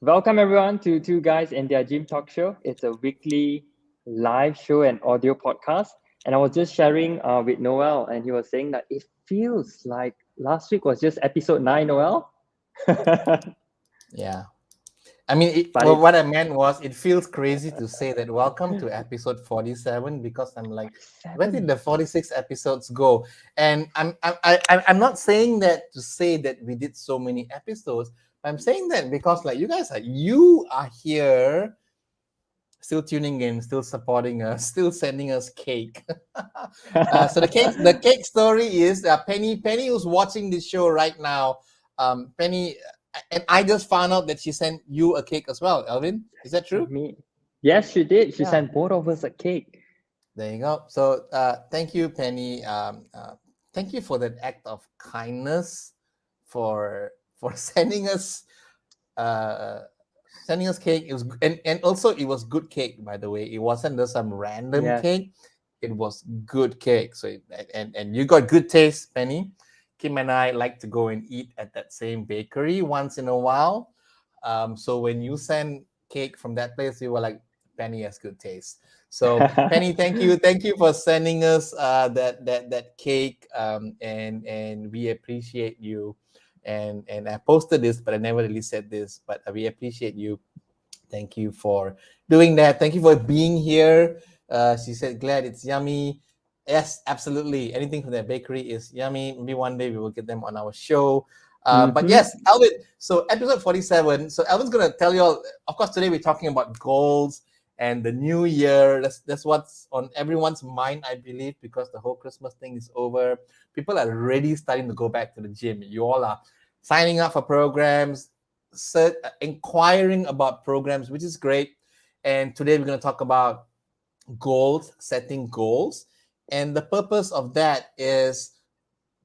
Welcome everyone to Two Guys and Their Gym Talk Show. It's a weekly live show and audio podcast. And I was just sharing with Noel, and he was saying that it feels like last week was just episode 9, Noel. But Yeah. I mean, it's what I meant was it feels crazy to say that welcome to episode 47 because I'm like, where did 47. the 46 episodes go? And I'm not saying that to say that we did so many episodes. I'm saying that because like you are here still tuning in, still supporting us, still sending us cake. So the cake story is Penny who's watching this show right now. Penny, and I just found out that she sent you a cake as well. Alvin, is that true? Me. Yes, she did. She Yeah. sent both of us a cake. There you go. So thank you, Penny. Thank you for that act of kindness, for uh, sending us cake. It was and also it was good cake, by the way. It wasn't just some random Yes. cake. It was good cake. So and you got good taste, Penny. Kim and I like to go and eat at that same bakery once in a while. So when you send cake from that place, we were like, Penny has good taste. So Penny, thank you for sending us that cake, and we appreciate you. And I posted this, but I never really said this. But we appreciate you. Thank you for doing that. Thank you for being here. She said, glad it's yummy. Yes, absolutely. Anything from that bakery is yummy. Maybe one day we will get them on our show. But Mm-hmm. yes, Alvin. So episode 47. So Alvin's gonna tell you all. Of course, today we're talking about goals and the new year. That's what's on everyone's mind, I believe, because the whole Christmas thing is over. People are already starting to go back to the gym. You all are signing up for programs, inquiring about programs, which is great. And today we're going to talk about goals, setting goals. And the purpose of that is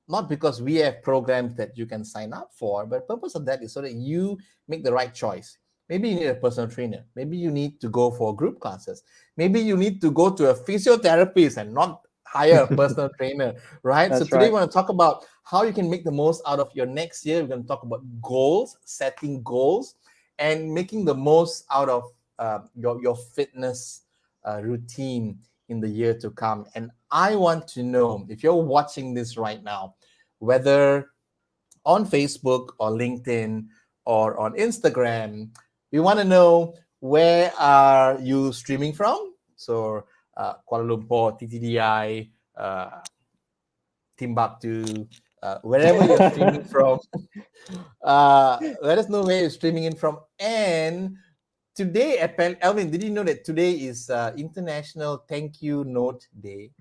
not because we have programs that you can sign up for, but the purpose of that is so that you make the right choice. Maybe you need a personal trainer. Maybe you need to go for group classes. Maybe you need to go to a physiotherapist and not hire a personal trainer, right? So That's today right. we want to talk about how you can make the most out of your next year. We're going to talk about goals, setting goals, and making the most out of your fitness routine in the year to come. And I want to know if you're watching this right now, whether on Facebook or LinkedIn or on Instagram, we want to know where are you streaming from? So Kuala Lumpur, TTDI, Timbuktu, wherever you're streaming from, let us know where you're streaming in from. And today, Elvin, did you know that today is International Thank You Note Day?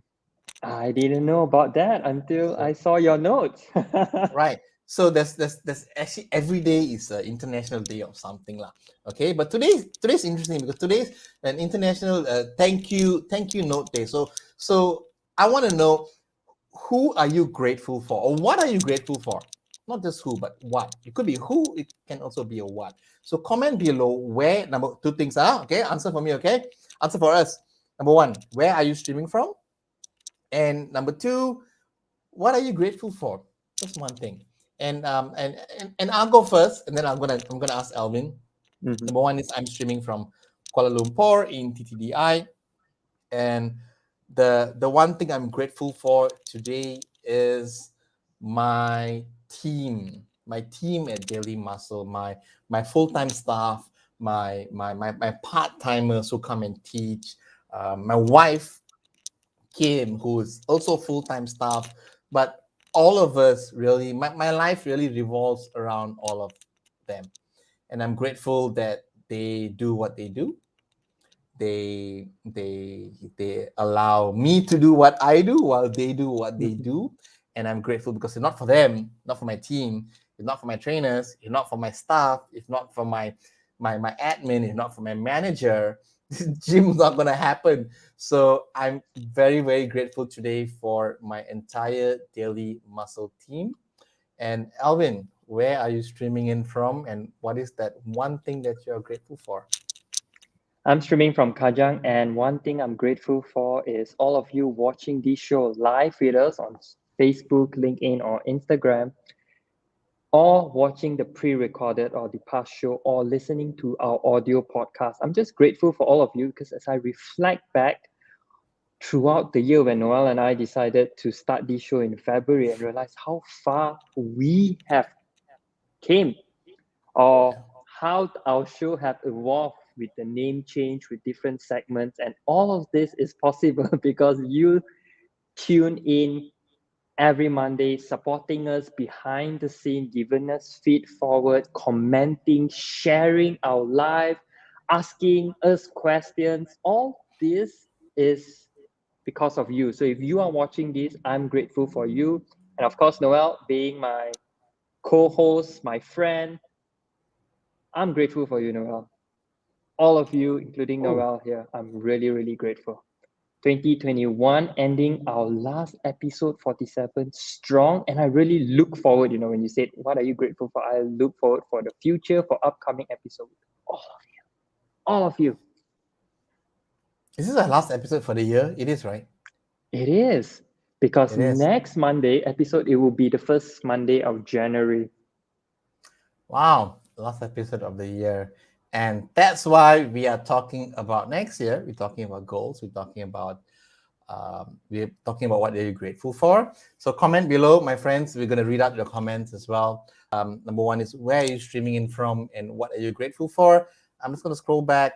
I didn't know about that until So I saw your notes. right. So there's actually every day is an international day of something lah. Okay, but today's interesting because today's an international thank you note day. So I want to know, who are you grateful for, or what are you grateful for? Not just who, but what. It could be who. It can also be a what. So comment below where number two things are. Okay, answer for me. Okay, answer for us. Number one, where are you streaming from? And number two, what are you grateful for? Just one thing. And I'll go first, and then I'm gonna ask Alvin. Mhm. Number one is I'm streaming from Kuala Lumpur in TTDI, and the one thing I'm grateful for today is my team at Daily Muscle, my full time staff, my part timers who come and teach, my wife Kim, who is also full-time staff, but all of us really, my life really revolves around all of them. And I'm grateful that they do what they do. They allow me to do what I do while they do what they do. And I'm grateful because if not for them, not for my team, if not for my trainers, if not for my staff, if not for my admin, if not for my manager, this gym's not gonna happen. So I'm very, very grateful today for my entire Daily Muscle team. And Alvin, where are you streaming in from? And what is that one thing that you're grateful for? I'm streaming from Kajang, and one thing I'm grateful for is all of you watching this show live with us on Facebook, LinkedIn, or Instagram. or watching the pre-recorded or the past show or listening to our audio podcast. I'm just grateful for all of you because as I reflect back throughout the year when Noel and I decided to start this show in February and realize how far we have came or how our show have evolved with the name change with different segments, and all of this is possible because you tune in every Monday, supporting us behind the scene, giving us feed forward, commenting, sharing our life, asking us questions. All this is because of you. So if you are watching this, I'm grateful for you. And of course, Noel, being my co-host, my friend, I'm grateful for you, Noel. All of you, including Oh, Noel here, I'm really, really grateful. 2021 ending our last episode 47 strong, and I really look forward, when you said what are you grateful for, I look forward for the future, for upcoming episodes. All of you. is this our last episode for the year? It is, right? It is, because It is. next Monday episode, it will be the first Monday of January. Wow, last episode of the year. And that's why we are talking about next year. We're talking about goals. We're talking about what are you grateful for. So comment below, my friends. We're going to read out your comments as well. Number one is where are you streaming in from and what are you grateful for? I'm just going to scroll back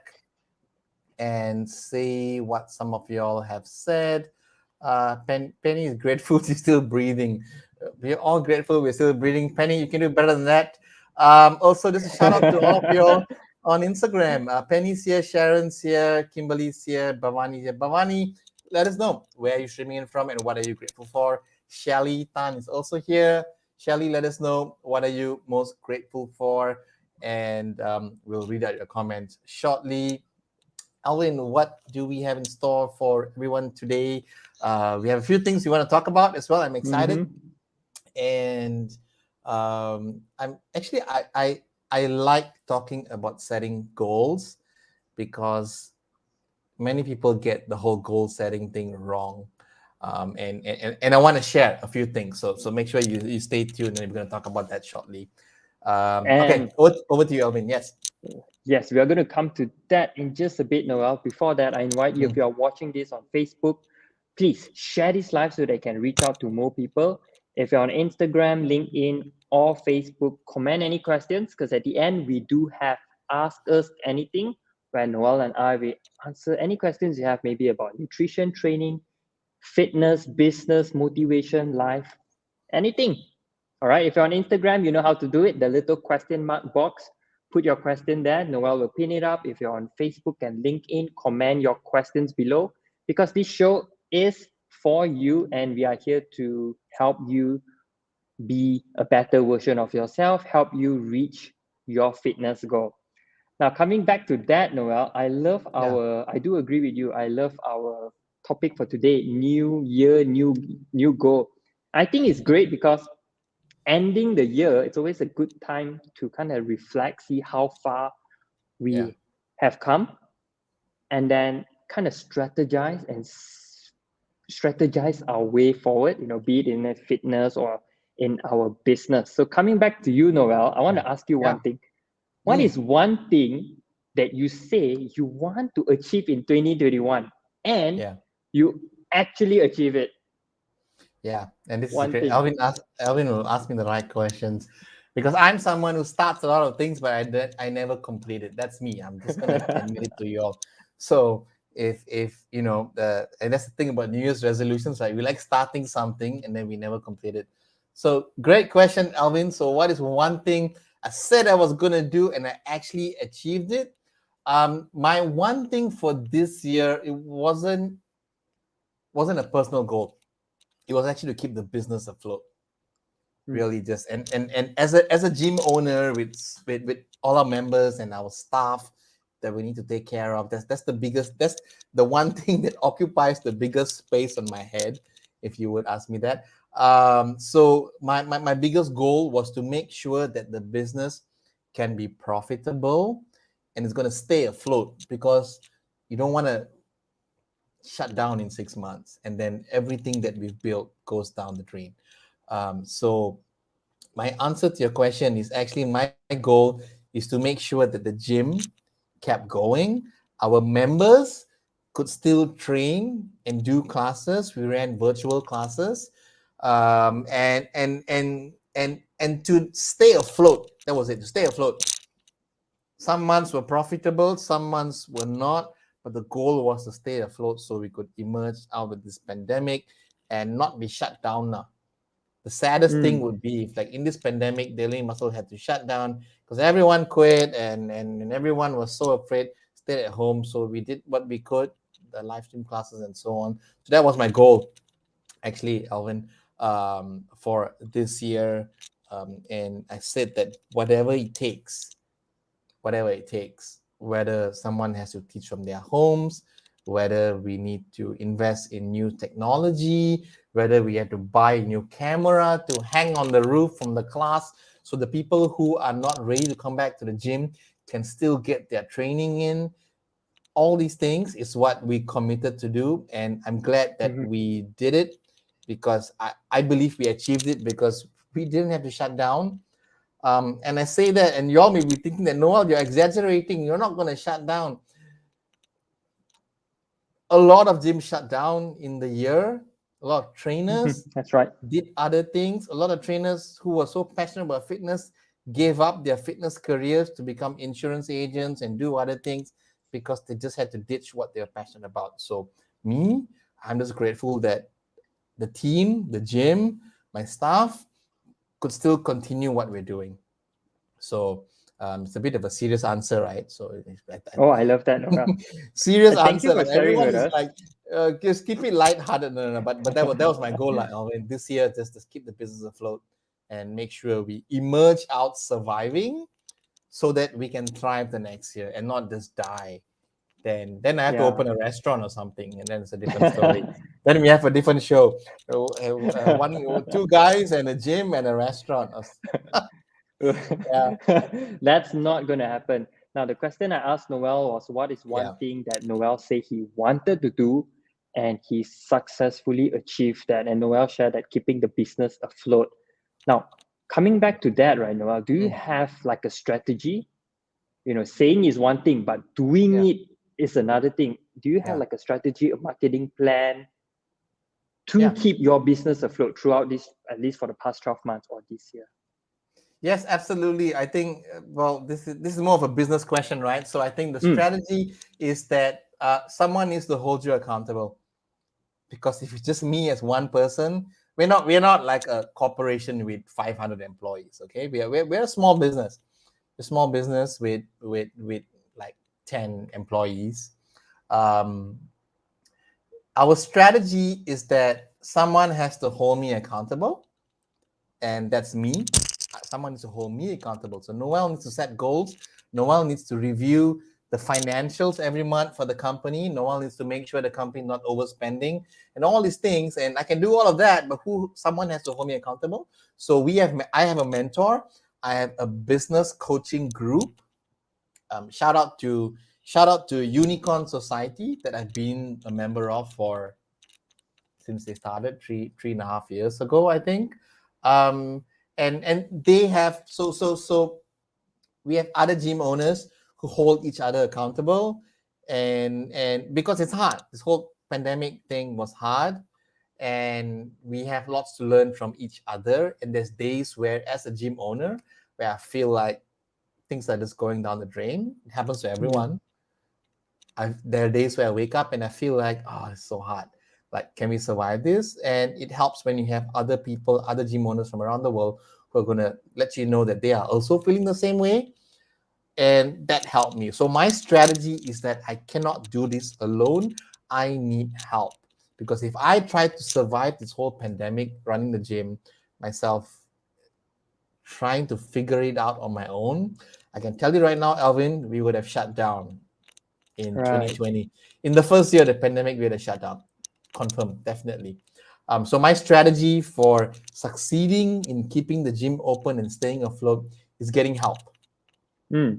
and see what some of y'all have said. Penny is grateful she's still breathing. We're all grateful we're still breathing. Penny, you can do better than that. Also, just a shout out to all of you on Instagram. Penny's here, Sharon's here, Kimberly's here, Bhavani's here. Bhavani, let us know where you're streaming in from and what are you grateful for. Shelly Tan is also here. Shelly, let us know what are you most grateful for, and we'll read out your comments shortly. Alvin, what do we have in store for everyone today? We have a few things we want to talk about as well. I'm excited, Mm-hmm. and I'm actually I like talking about setting goals because many people get the whole goal setting thing wrong. And I want to share a few things. So make sure you stay tuned, and we're going to talk about that shortly. Okay, And over to you, Alvin. Yes. yes, we are going to come to that in just a bit, Noel. Before that, I invite you, if Mm, you are watching this on Facebook, please share this live so they can reach out to more people. If you're on Instagram, LinkedIn, or Facebook, comment any questions because at the end, we do have Ask Us Anything where Noel and I will answer any questions you have, maybe about nutrition, training, fitness, business, motivation, life, anything. All right. If you're on Instagram, you know how to do it. The little question mark box, put your question there. Noel will pin it up. If you're on Facebook and LinkedIn, comment your questions below because this show is for you and we are here to help you be a better version of yourself, help you reach your fitness goal. Now, coming back to that, Noel, yeah. I do agree with you. I love our topic for today, new year, new goal. I think it's great because ending the year, it's always a good time to kind of reflect, see how far Yeah. we have come, and then kind of strategize our way forward, be it in a fitness or in our business. So coming back to you, Noel, I want Yeah. to ask you Yeah. one thing. What Mm, is one thing that you say you want to achieve in 2021 and yeah. you actually achieve it? Yeah, and this is One great. thing. Alvin will ask me the right questions because I'm someone who starts a lot of things, but I never complete it. That's me. I'm just gonna admit it to you all. So if and that's the thing about New Year's resolutions, right? We like starting something and then we never complete it. So great question, Alvin. So what is one thing I said I was gonna do and I actually achieved it? My one thing for this year, it wasn't a personal goal. It was actually to keep the business afloat. Mm. Really, just and as a gym owner with all our members and our staff that we need to take care of, that's the one thing that occupies the biggest space on my head, if you would ask me that. So my biggest goal was to make sure that the business can be profitable and it's going to stay afloat, because you don't want to shut down in 6 months and then everything that we've built goes down the drain. So my answer to your question is actually my goal is to make sure that the gym kept going. Our members could still train and do classes. We ran virtual classes, and to stay afloat. That was it. To stay afloat. Some months were profitable, some months were not, but the goal was to stay afloat so we could emerge out of this pandemic and not be shut down now. The saddest thing Mm. would be if, like in this pandemic, Daily Muscle had to shut down because everyone quit and everyone was so afraid, stayed at home. So we did what we could, the live stream classes and so on. So that was my goal, actually, Alvin, for this year. And I said that whatever it takes, whether someone has to teach from their homes, whether we need to invest in new technology, whether we have to buy a new camera to hang on the roof from the class so the people who are not ready to come back to the gym can still get their training in. All these things is what we committed to do. And I'm glad that Mhm. we did it because I believe we achieved it because we didn't have to shut down. And I say that, and y'all may be thinking that, Noel, you're exaggerating. You're not going to shut down. A lot of gyms shut down in the year. A lot of Mhm. trainers That's right. did other things. A lot of trainers who were so passionate about fitness gave up their fitness careers to become insurance agents and do other things because they just had to ditch what they're passionate about. So, me, I'm just grateful that the team, the gym, my staff could still continue what we're doing. So it's a bit of a serious answer, right? So Oh, I love that, Noel. serious Thank you answer. for Like sharing everyone with is us. like, just keep it lighthearted. No, no, no. But that was my goal, like Alvin, this year, just to keep the business afloat and make sure we emerge out surviving, so that we can thrive the next year and not just die. Then I have to Yeah. open a restaurant or something, and then it's a different story. Then we have a different show. One, two guys and a gym and a restaurant. Yeah, That's not going to happen. Now, the question I asked Noel was, what is one yeah. thing that Noel said he wanted to do and he successfully achieved that? And Noel shared that keeping the business afloat. Now, coming back to that, right, Noel, do you Mm, have like a strategy? Saying is one thing, but doing yeah, it is another thing. Do you have yeah, like a strategy, a marketing plan to yeah. keep your business afloat throughout this, at least for the past 12 months or this year? Yes, absolutely. I think, well, this is more of a business question, right? So I think the Mm, strategy is that someone needs to hold you accountable, because if it's just me as one person, we're not like a corporation with 500 employees. Okay, we're a small business, with like 10 employees. Um, our strategy is that someone has to hold me accountable, and that's me. Someone needs to hold me accountable. So Noel needs to set goals. Noel needs to review the financials every month for the company. Noel needs to make sure the company not overspending and all these things. And I can do all of that, but someone has to hold me accountable. So I have a mentor. I have a business coaching group. Shout out to Unicorn Society that I've been a member of for since they started three and a half years ago, I think. Um, and they have so we have other gym owners who hold each other accountable, and because it's hard, this whole pandemic thing was hard, and we have lots to learn from each other. And there's days where, as a gym owner, where I feel like things are just going down the drain. It happens to mm, everyone. There are days where I wake up and I feel like, oh, it's so hard. Like, can we survive this? And it helps when you have other people, other gym owners from around the world who are going to let you know that they are also feeling the same way. And that helped me. So my strategy is that I cannot do this alone. I need help, because if I try to survive this whole pandemic running the gym myself, trying to figure it out on my own, I can tell you right now, Alvin, we would have shut down in right. 2020. In the first year of the pandemic, we had a shutdown. Confirmed, definitely. So my strategy for succeeding in keeping the gym open and staying afloat is getting help. Mm,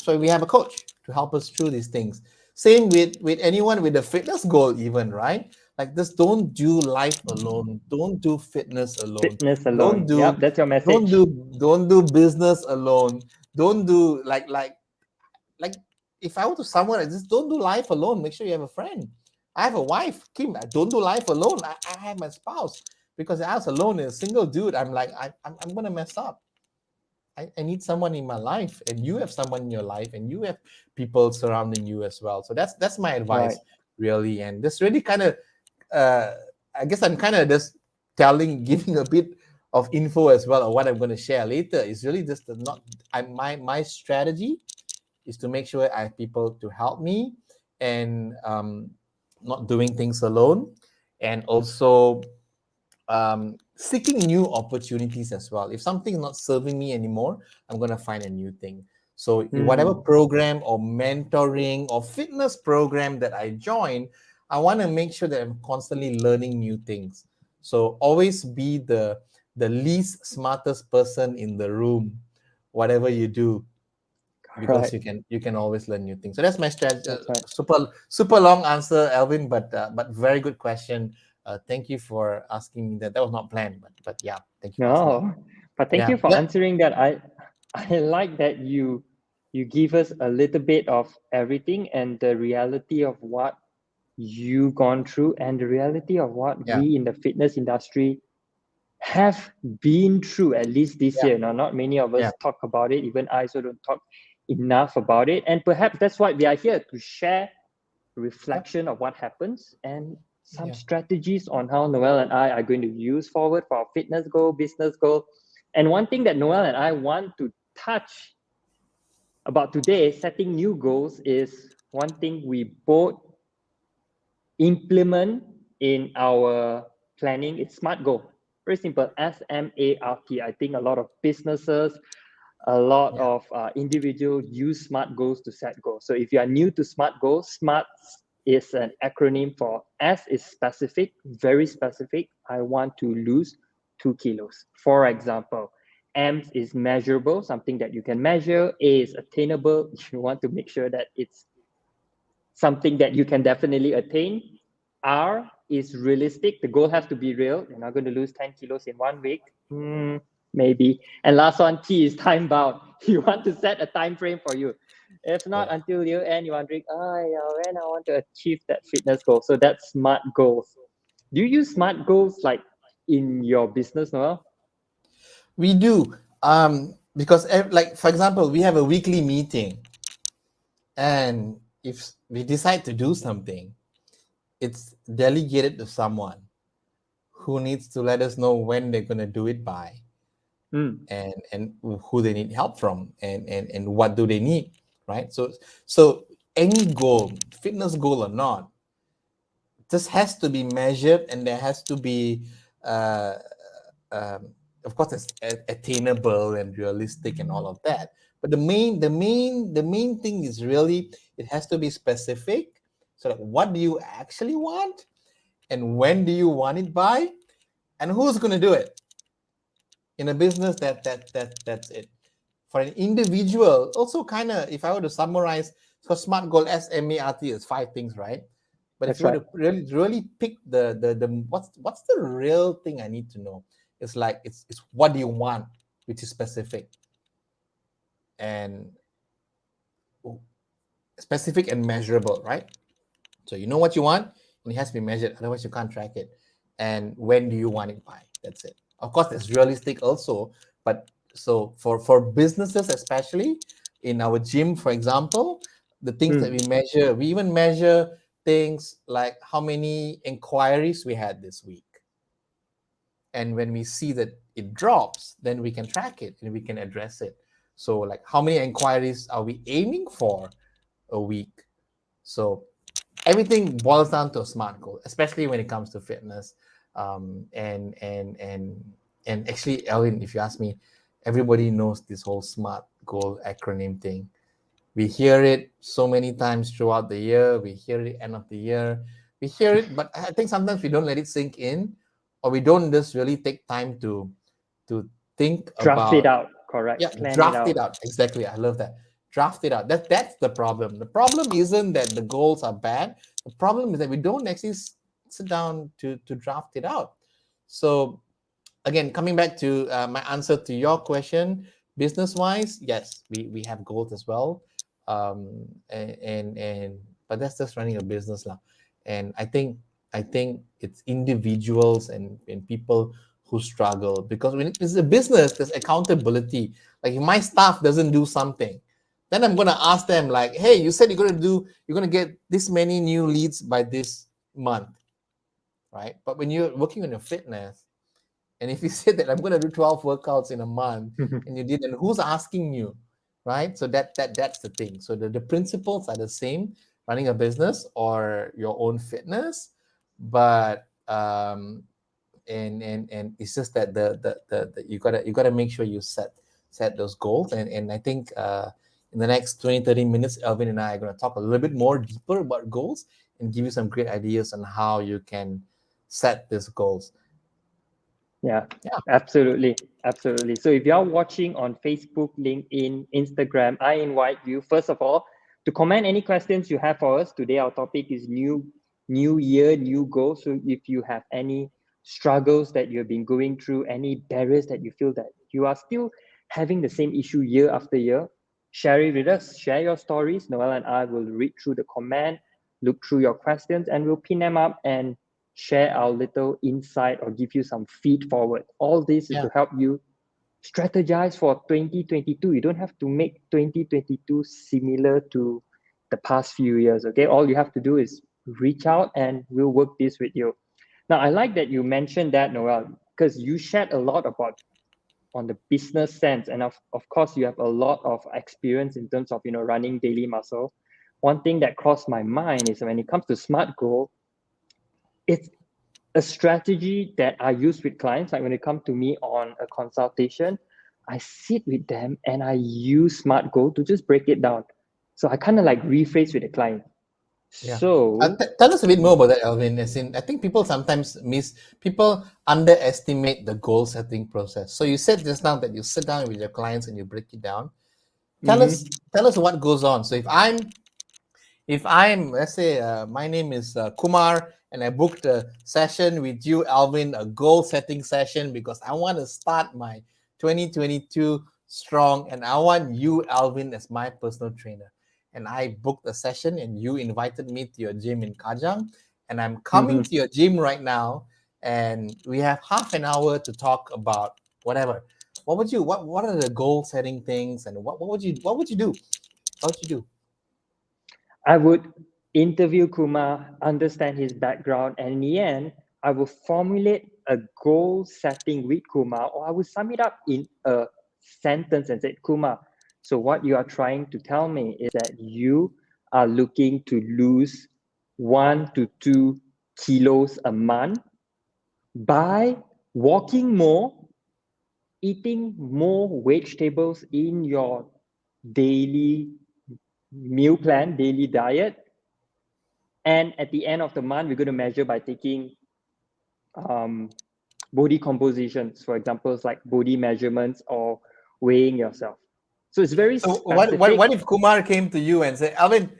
So we have a coach to help us through these things. Same with anyone with a fitness goal, even, right? Like, just don't do life alone. Don't do fitness alone. Fitness Don't alone. do Yep, that's your don't message. do don't do business alone. Don't do like if I were to summarize, just don't do life alone. Make sure you have a friend. I have a wife, Kim. I don't do life alone. I have my spouse, because I was alone as a single dude. I'm like, I'm gonna mess up. I need someone in my life, and you have someone in your life, and you have people surrounding you as well. So that's my Right. advice, really. And this really kind of, uh, I guess I'm kind of just giving a bit of info as well, of what I'm going to share later. Is really just the not, my strategy is to make sure I have people to help me, and not doing things alone, and also seeking new opportunities as well. If something's not serving me anymore, I'm going to find a new thing. So whatever Hmm. program or mentoring or fitness program that I join, I want to make sure that I'm constantly learning new things. So always be the least smartest person in the room, whatever you do, because Right. you can always learn new things. So that's my strategy. That's right. Super long answer, Alvin, but very good question. Thank you for asking me that. That was not planned, but yeah, thank you for asking that. No, but thank Yeah, you for yeah, answering that. I like that you give us a little bit of everything and the reality of what you gone through and the reality of what yeah, we in the fitness industry have been through, at least this yeah, year. Now, not many of yeah, us talk about it. Even I also don't talk enough about it. And perhaps that's why we are here to share yeah, reflection of what happens and some yeah, strategies on how Noel and I are going to use forward for our fitness goal, business goal. And one thing that Noel and I want to touch about today, setting new goals, is one thing we both implement in our planning. It's SMART goal. Very simple, SMART. I think a lot of businesses, a lot yeah, of individuals use SMART goals to set goals. So if you are new to SMART goals, SMART is an acronym for S is specific, very specific. I want to lose 2 kilos. For example, M is measurable, something that you can measure. A is attainable. You want to make sure that it's something that you can definitely attain. R is realistic. The goal has to be real. You're not going to lose 10 kilos in 1 week. Maybe. And last one, T is time bound. You want to set a time frame for you. If not, yeah. until year end, you're wondering, yeah, when I want to achieve that fitness goal. So that's SMART goals. Do you use SMART goals like in your business, Noel? We do, because like for example, we have a weekly meeting, and if we decide to do something, it's delegated to someone who needs to let us know when they're going to do it by, Mm, and who they need help from, and what do they need, right? So any goal, fitness goal or not, this has to be measured, and there has to be, uh, um, of course, it's attainable and realistic and all of that. But the main thing is really, it has to be specific. So like, what do you actually want, and when do you want it by, and who's going to do it? In a business, that's it. For an individual, also, kind of, if I were to summarize, so SMART goal, SMART, is 5 things, right? But if that's you were right. to really pick the what's the real thing I need to know, it's like, it's what do you want, which is specific, and measurable, right? So you know what you want, and it has to be measured. Otherwise, you can't track it. And when do you want it by? That's it. Of course, it's realistic also. But so for businesses, especially in our gym, for example, the things that Mm, we even measure things like how many inquiries we had this week. And when we see that it drops, then we can track it and we can address it. So, like, how many inquiries are we aiming for a week? So everything boils down to a SMART goal, especially when it comes to fitness. And actually, Elvin, if you ask me, everybody knows this whole SMART goal acronym thing. We hear it so many times throughout the year. We hear it end of the year. We hear it, but I think sometimes we don't let it sink in, or we don't just really take time to think draft it about, out, correct. yeah, Plan it draft it out. out. Exactly. I love that. Draft it out. That's the problem. The problem isn't that the goals are bad. The problem is that we don't actually sit down to draft it out. So again, coming back to my answer to your question, business wise, yes, we have goals as well, and but that's just running a business now. And I think it's individuals and people who struggle, because when it's a business, there's accountability. Like if my staff doesn't do something, then I'm gonna ask them like, hey, you said you're gonna get this many new leads by this month, right? But when you're working on your fitness, and if you say that I'm going to do 12 workouts in a month and you did, and who's asking you, right? So that's the thing. So the principles are the same, running a business or your own fitness, but and it's just that the you gotta make sure you set those goals. And I think in the next 20-30 minutes, Elvin and I are going to talk a little bit more deeper about goals and give you some great ideas on how you can set these goals. Yeah, Yeah. absolutely. Absolutely. So if you're watching on Facebook, LinkedIn, Instagram, I invite you, first of all, to comment any questions you have for us. Today, our topic is new year, new goals. So if you have any struggles that you've been going through, any barriers that you feel that you are still having the same issue year after year, share it with us. Share your stories. Noel and I will read through the comment, look through your questions, and we'll pin them up and share our little insight or give you some feed forward. All this is Yeah. to help you strategize for 2022. You don't have to make 2022 similar to the past few years. Okay. All you have to do is reach out and we'll work this with you. Now, I like that you mentioned that, Noel, because you shared a lot about on the business sense. And of course, you have a lot of experience in terms of, running daily muscle. One thing that crossed my mind is when it comes to SMART goal, it's a strategy that I use with clients. Like when it comes to me on a consultation, I sit with them and I use SMART goal to just break it down. So I kind of like rephrase with the client. Yeah. So, Tell us a bit more about that, Alvin. As in, I think people sometimes people underestimate the goal setting process. So you said just now that you sit down with your clients and you break it down. Tell mhm, us, tell us what goes on. So if I'm, let's say, my name is Kumar, and I booked a session with you, Alvin, a goal setting session, because I want to start my 2022 strong, and I want you, Alvin, as my personal trainer. And I booked a session, and you invited me to your gym in Kajang, and I'm coming mhm. to your gym right now, and we have half an hour to talk about whatever. What are the goal setting things, and what would you do? What would you do? I would interview Kumar, understand his background, and in the end, I will formulate a goal setting with Kumar, or I will sum it up in a sentence and say, Kumar, so what you are trying to tell me is that you are looking to lose 1 to 2 kilos a month by walking more, eating more vegetables in your daily meal plan, daily diet, and at the end of the month, we're going to measure by taking um, body compositions, for example, like body measurements or weighing yourself. So it's very So what specific. if Kumar came to you and said, Alvin,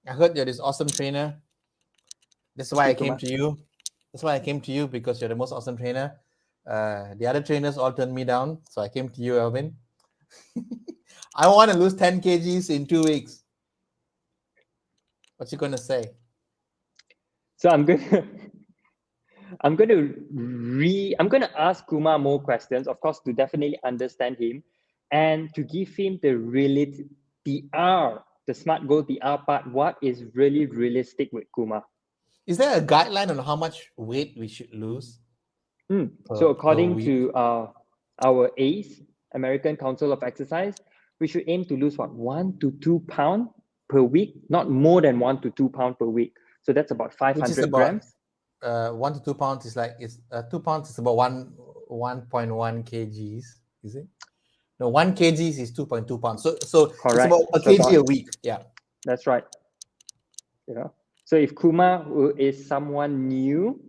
I heard you're this awesome trainer. That's why I Okay, came Kumar. to you. That's why I came to you, because you're the most awesome trainer. The other trainers all turned me down, so I came to you, Alvin. I want to lose 10 kgs in 2 weeks. What you gonna say? So I'm going to I'm going to ask Kumar more questions, of course, to definitely understand him and to give him the R, the SMART goal, the R part. What is really realistic with Kumar? Is there a guideline on how much weight we should lose So per according week? to our ACE, American Council of Exercise, we should aim to lose what 1 to 2 pound per week, not more than 1 to 2 pound per week. So that's about Which is 500 about grams. 1 to 2 pounds is like, is 2 pounds is about 1.1 kgs, is it? No, 1 kg is 2.2 pounds. So it's about Correct. a So kg about a week. Yeah. that's right. You know. So if Kumar is someone new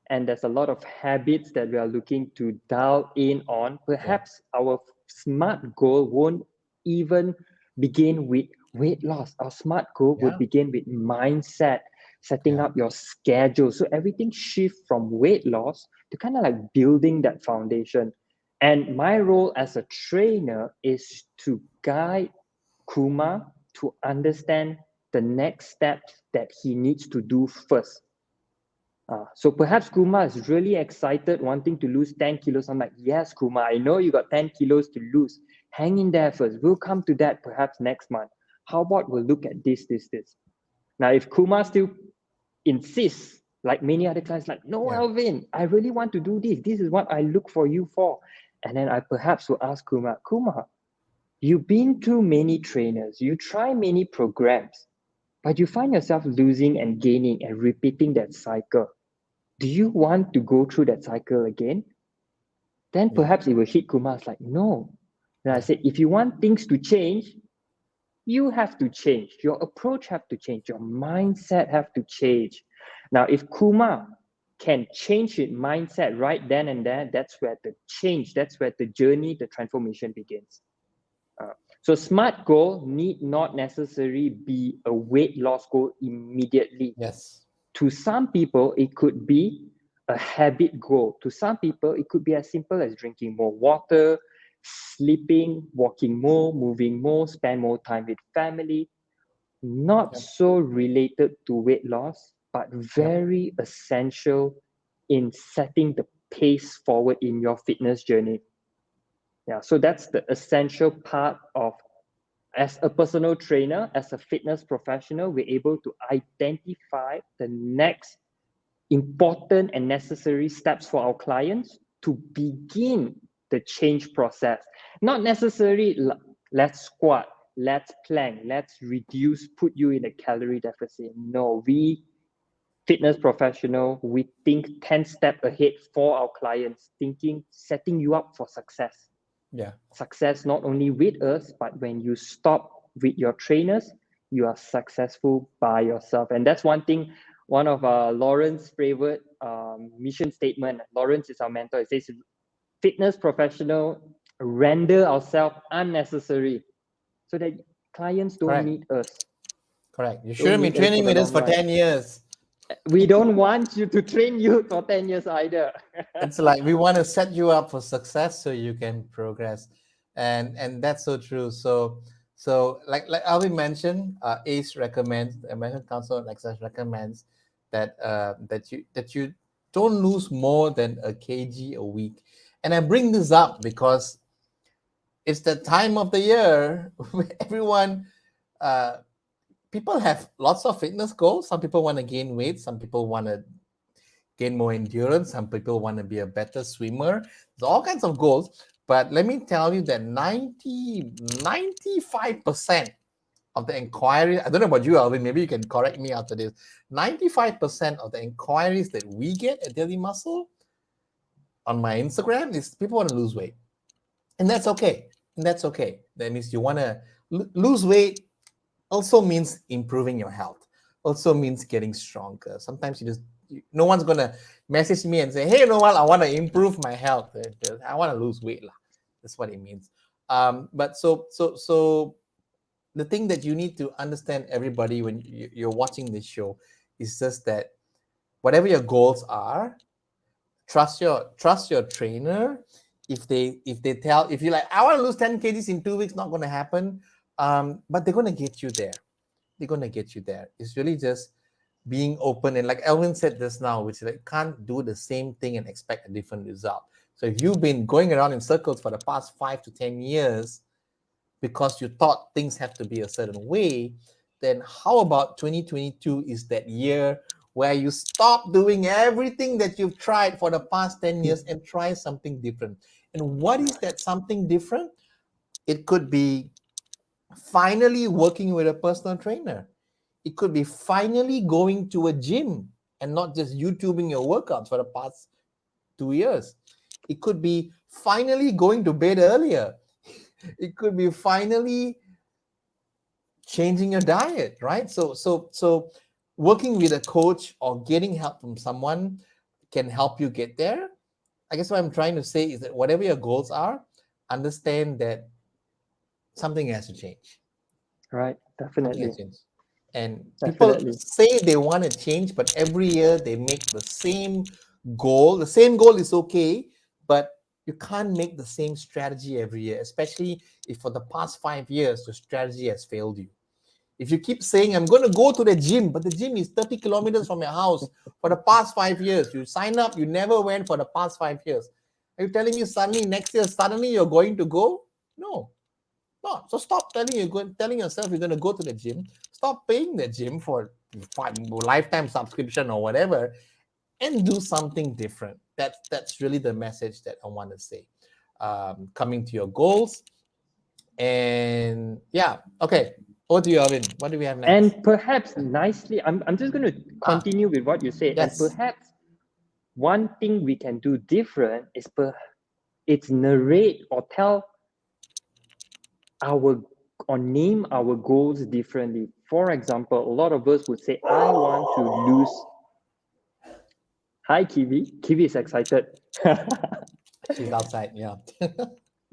and there's a lot of habits that we are looking to dial in on, Yeah. perhaps our SMART goal won't even begin with weight loss. Our SMART goal would Yeah. begin with mindset, setting up your schedule. So everything shift from weight loss to kind of like building that foundation. And my role as a trainer is to guide Kuma to understand the next steps that he needs to do first. So perhaps Kuma is really excited, wanting to lose 10 kilos. I'm like, yes, Kuma, I know you got 10 kilos to lose. Hang in there first. We'll come to that perhaps next month. How about we'll look at this? Now, if Kuma still insists, like many other clients, like, no, Yeah. Alvin, I really want to do this. This is what I look for you for. And then I perhaps will ask Kuma, you've been to many trainers, you try many programs, but you find yourself losing and gaining and repeating that cycle. Do you want to go through that cycle again? Then Yeah. perhaps it will hit Kumar. It's like, no. And I Yeah. said, if you want things to change, you have to change. Your approach have to change. Your mindset have to change. Now, if Kumar can change his mindset right then and there, that's where the change, that's where the journey, the transformation begins. So SMART goal need not necessarily be a weight loss goal immediately. Yes. To some people, it could be a habit goal. To some people, it could be as simple as drinking more water, sleeping, walking more, moving more, spend more time with family. Not Yep. so related to weight loss, but Yep. very essential in setting the pace forward in your fitness journey. Yeah, so that's the essential part of as a personal trainer, as a fitness professional, we're able to identify the next important and necessary steps for our clients to begin the change process. Not necessarily let's squat, let's plank, let's reduce, put you in a calorie deficit. No, we fitness professional, we think 10 steps ahead for our clients, thinking, setting you up for success. Yeah. Success not only with us, but when you stop with your trainers, you are successful by yourself. And that's one thing, one of Lawrence's favorite mission statement. Lawrence is our mentor. It says, fitness professional, render ourselves unnecessary so that clients don't Correct. need us, Correct. You don't shouldn't be need us for training the with us long for run. 10 years. We don't want you to train you for 10 years either. It's like we want to set you up for success so you can progress. And that's so true. So like Alvin mentioned, ACE recommends, the American Council on Exercise recommends that you don't lose more than a kg a week. And I bring this up because it's the time of the year where everyone, uh, people have lots of fitness goals. Some people want to gain weight, some people want to gain more endurance, some people want to be a better swimmer. There's all kinds of goals. But let me tell you that 95% of the inquiries, I don't know about you, Alvin, maybe you can correct me after this. 95% of the inquiries that we get at Daily Muscle on my Instagram is people want to lose weight. And that's okay. And that's okay. That means you want to lose weight, also means improving your health, also means getting stronger. Sometimes no one's gonna message me and say, hey Noel, I want to improve my health. I want to lose weight. That's what it means. But so the thing that you need to understand, everybody, when you're watching this show, is just that whatever your goals are, trust your trainer. If you're like, I want to lose 10 kgs in 2 weeks, not going to happen. But they're going to get you there. They're going to get you there. It's really just being open. And like Elvin said just now, which is like, can't do the same thing and expect a different result. So if you've been going around in circles for the past 5 to 10 years because you thought things have to be a certain way, then how about 2022 is that year where you stop doing everything that you've tried for the past 10 years and try something different? And what is that something different? It could be finally working with a personal trainer. It could be finally going to a gym and not just YouTubing your workouts for the past 2 years. It could be finally going to bed earlier. It could be finally changing your diet, right? So working with a coach or getting help from someone can help you get there. I guess what I'm trying to say is that whatever your goals are, understand that something has to change. Right, Something has definitely. to change. And people Definitely. say they want to change, but every year they make the same goal. The same goal is okay, but you can't make the same strategy every year, especially if for the past 5 years the strategy has failed you. If you keep saying, I'm going to go to the gym, but the gym is 30 kilometers from your house for the past 5 years, you sign up, you never went for the past 5 years. Are you telling me suddenly next year, suddenly you're going to go? No, not. So stop telling yourself you're going to go to the gym. Stop paying the gym for lifetime subscription or whatever, and do something different. That's really the message that I want to say. Coming to your goals, and yeah, okay. Over to you, Alvin. What do we have next? And perhaps nicely, I'm just going to Ah, continue with what you said. And yes. perhaps one thing we can do different is it's narrate or tell our or name our goals differently. For example, a lot of us would say, I want to lose. Hi, Kiwi. Kiwi is excited. She's outside. Yeah.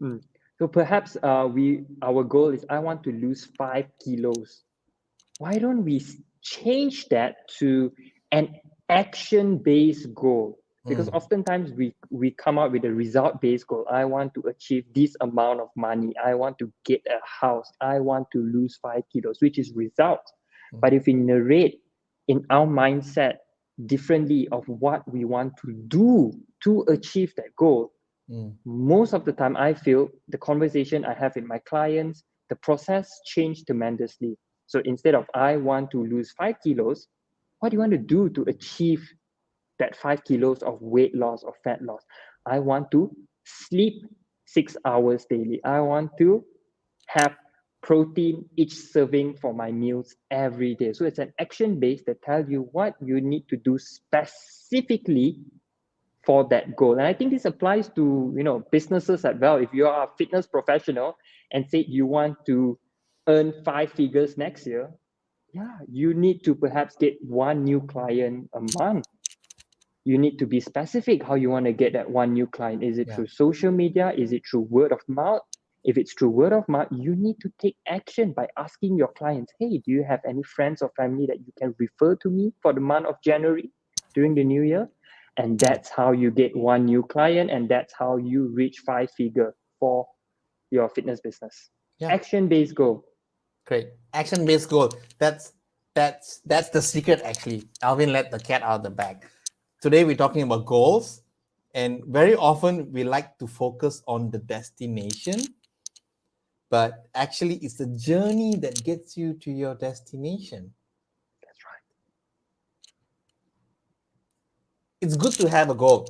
Mm. So perhaps our goal is I want to lose 5 kilos. Why don't we change that to an action-based goal? Because Mm, oftentimes we come up with a result-based goal. I want to achieve this amount of money. I want to get a house. I want to lose 5 kilos, which is results. mm, But if we narrate in our mindset differently of what we want to do to achieve that goal, mm, most of the time I feel the conversation I have with my clients, the process changed tremendously. So instead of I want to lose 5 kilos, what do you want to do to achieve that 5 kilos of weight loss or fat loss? I want to sleep 6 hours daily. I want to have protein each serving for my meals every day. So it's an action based that tells you what you need to do specifically for that goal. And I think this applies to businesses as well. If you are a fitness professional and say you want to earn 5 figures next year, yeah, you need to perhaps get one new client a month. You need to be specific how you want to get that one new client. Is it yeah. through social media? Is it through word of mouth? If it's through word of mouth, you need to take action by asking your clients, hey, do you have any friends or family that you can refer to me for the month of January during the new year? And Yeah. that's how you get one new client, and that's how you reach 5 figure for your fitness business. Yeah. Action based goal. Great. Action-based goal. That's the secret actually. Alvin let the cat out of the bag. Today we're talking about goals, and very often we like to focus on the destination, but actually it's the journey that gets you to your destination. That's right. It's good to have a goal,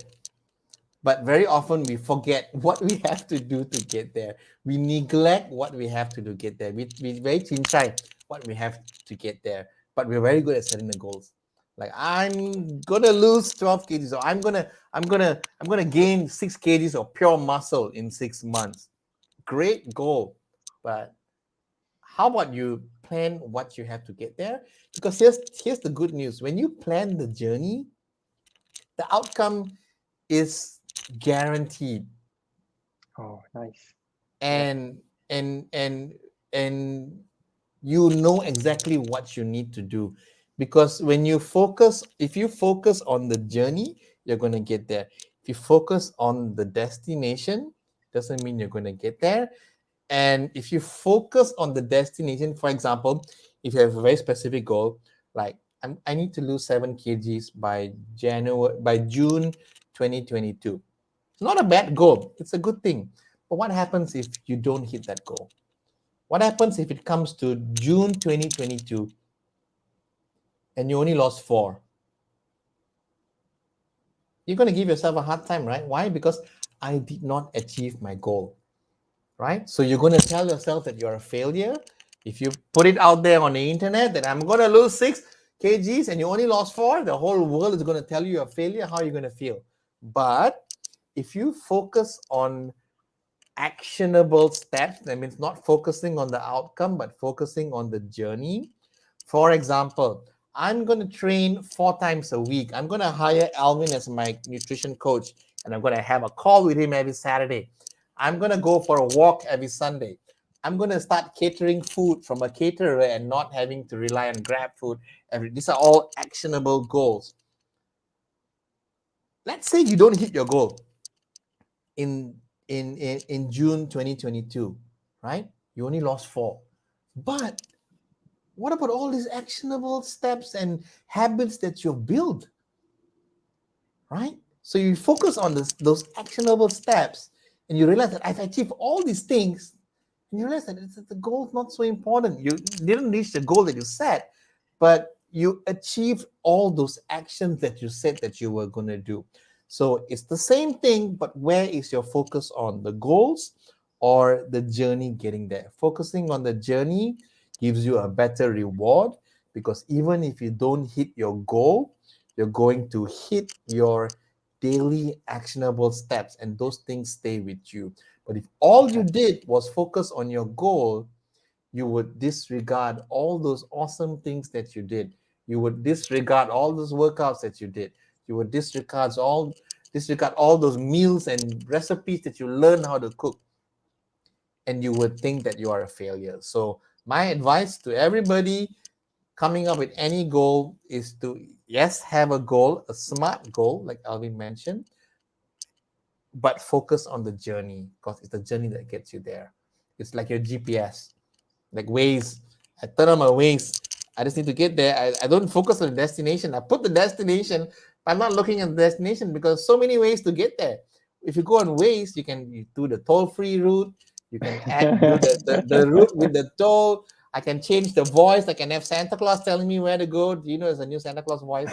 but very often we forget what we have to do to get there. We neglect what we have to do to get there. We very chincai what we have to get there, but we're very good at setting the goals. Like I'm gonna lose 12 kgs, or I'm gonna gain 6 kgs of pure muscle in 6 months. Great goal, but how about you plan what you have to get there? Because here's the good news: when you plan the journey, the outcome is guaranteed. Oh, nice. Yeah. and and and and you know exactly what you need to do, because when you focus if you focus on the journey, you're going to get there. If you focus on the destination, doesn't mean you're going to get there. And if you focus on the destination, for example, if you have a very specific goal, like I need to lose 7 kgs by June 2022. It's not a bad goal. It's a good thing. But what happens if you don't hit that goal? What happens if it comes to June 2022 and you only lost 4? You're going to give yourself a hard time, right? Why? Because I did not achieve my goal, right? So you're going to tell yourself that you're a failure. If you put it out there on the internet that I'm going to lose 6 kgs and you only lost 4, the whole world is going to tell you you're a failure. How are you going to feel? But if you focus on actionable steps, that means not focusing on the outcome but focusing on the journey. For example, I'm going to train 4 times a week. I'm going to hire Alvin as my nutrition coach, and I'm going to have a call with him every Saturday. I'm going to go for a walk every Sunday. I'm going to start catering food from a caterer and not having to rely on Grab food. These are all actionable goals. Let's say you don't hit your goal in June 2022, right? You only lost 4. But what about all these actionable steps and habits that you've built, right? So you focus on those actionable steps and you realize that I've achieved all these things, and you realize that the goal is not so important. You didn't reach the goal that you set, but you achieved all those actions that you said that you were going to do. So it's the same thing, but where is your focus on? The goals or the journey getting there? Focusing on the journey gives you a better reward, because even if you don't hit your goal, you're going to hit your daily actionable steps, and those things stay with you. But if all you did was focus on your goal, you would disregard all those awesome things that you did. You would disregard all those workouts that you did. You would disregard all those meals and recipes that you learned how to cook, and you would think that you are a failure. So my advice to everybody coming up with any goal is to, yes, have a goal, a smart goal, like Alvin mentioned, but focus on the journey, because it's the journey that gets you there. It's like your GPS, like Waze. I turn on my Waze. I just need to get there. I don't focus on the destination. I put the destination, but I'm not looking at the destination, because so many ways to get there. If you go on Waze, you do the toll-free route. You can do the route with the toll. I can change the voice. I can have Santa Claus telling me where to go. Do you know there's a new Santa Claus voice,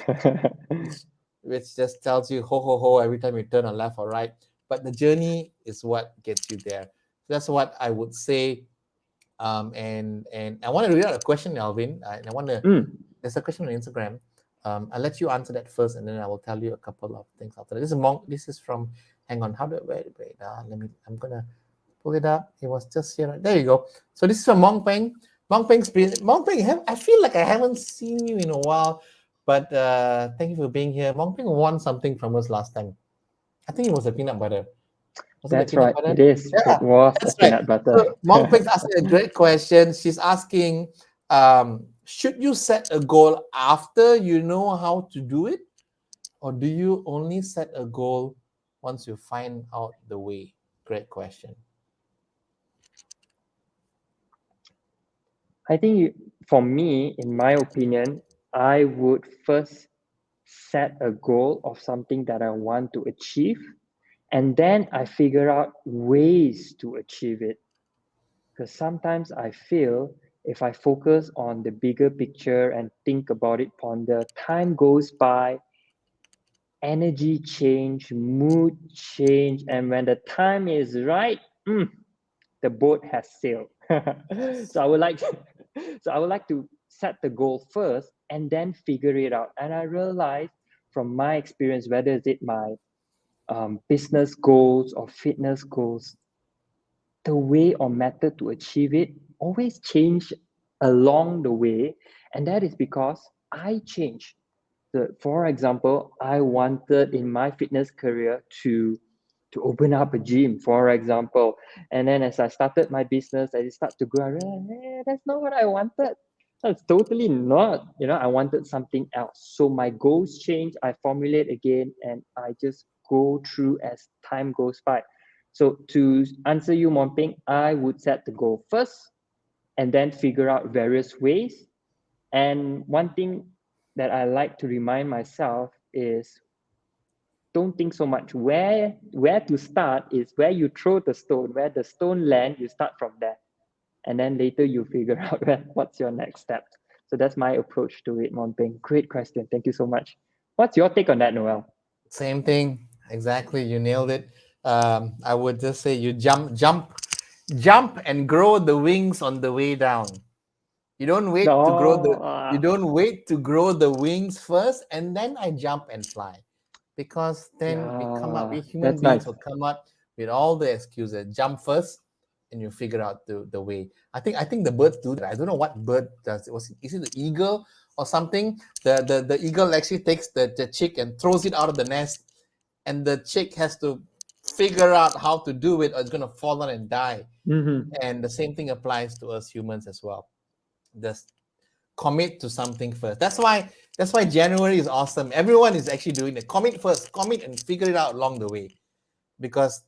which just tells you ho ho ho every time you turn on left or right. But the journey is what gets you there. That's what I would say. And I want to read out a question, Alvin. And I want to. There's a question on Instagram. I'll let you answer that first, and then I will tell you a couple of things after that. This is from. Hang on. How do wait? Let me. I'm gonna pull it up. It was just here. There you go. So this is from Mong Peng. Mong Peng, I feel like I haven't seen you in a while, but thank you for being here. Mong Peng won something from us last time. I think it was a peanut butter. Was it a That's peanut right. butter? It is. Yeah, It was a that's right. peanut butter. So Mong Peng's asking a great question. She's asking, should you set a goal after you know how to do it, or do you only set a goal once you find out the way? Great question. I think for me, in my opinion, I would first set a goal of something that I want to achieve, and then I figure out ways to achieve it. Because sometimes I feel if I focus on the bigger picture and think about it, ponder, time goes by, energy change, mood change, and when the time is right, the boat has sailed. Yes. so I would like to, so I would like to set the goal first and then figure it out. And I realized from my experience, whether is it my business goals or fitness goals, the way or method to achieve it always change along the way, and that is because I change. So, for example, I wanted in my fitness career to open up a gym, for example. And then as I started my business, I start to grow. I realized, that's not what I wanted. That's totally not. I wanted something else. So my goals change. I formulate again, and I just go through as time goes by. So to answer you, Monping, I would set the goal first, and then figure out various ways. And one thing that I like to remind myself is don't think so much where to start. Is where you throw the stone, where the stone land, you start from there, and then later you figure out what's your next step. So that's my approach to it, Monping. Great question, thank you so much. What's your take on that, Noel? Same thing. Exactly. You nailed it. I would just say you jump and grow the wings on the way down. You don't wait to grow the No. you don't wait to grow the wings first, and then I jump and fly. Because then we Yeah, human that's beings nice. will come up with all the excuses. Jump first, and you figure out the way. I think the birds do that. I don't know what bird does it. Is it the eagle or something? The eagle actually takes the chick and throws it out of the nest, and the chick has to figure out how to do it, or it's going to fall down and die. Mm-hmm. And the same thing applies to us humans as well. Just commit to something first. That's why January is awesome. Everyone is actually doing it. Commit first, commit and figure it out along the way, because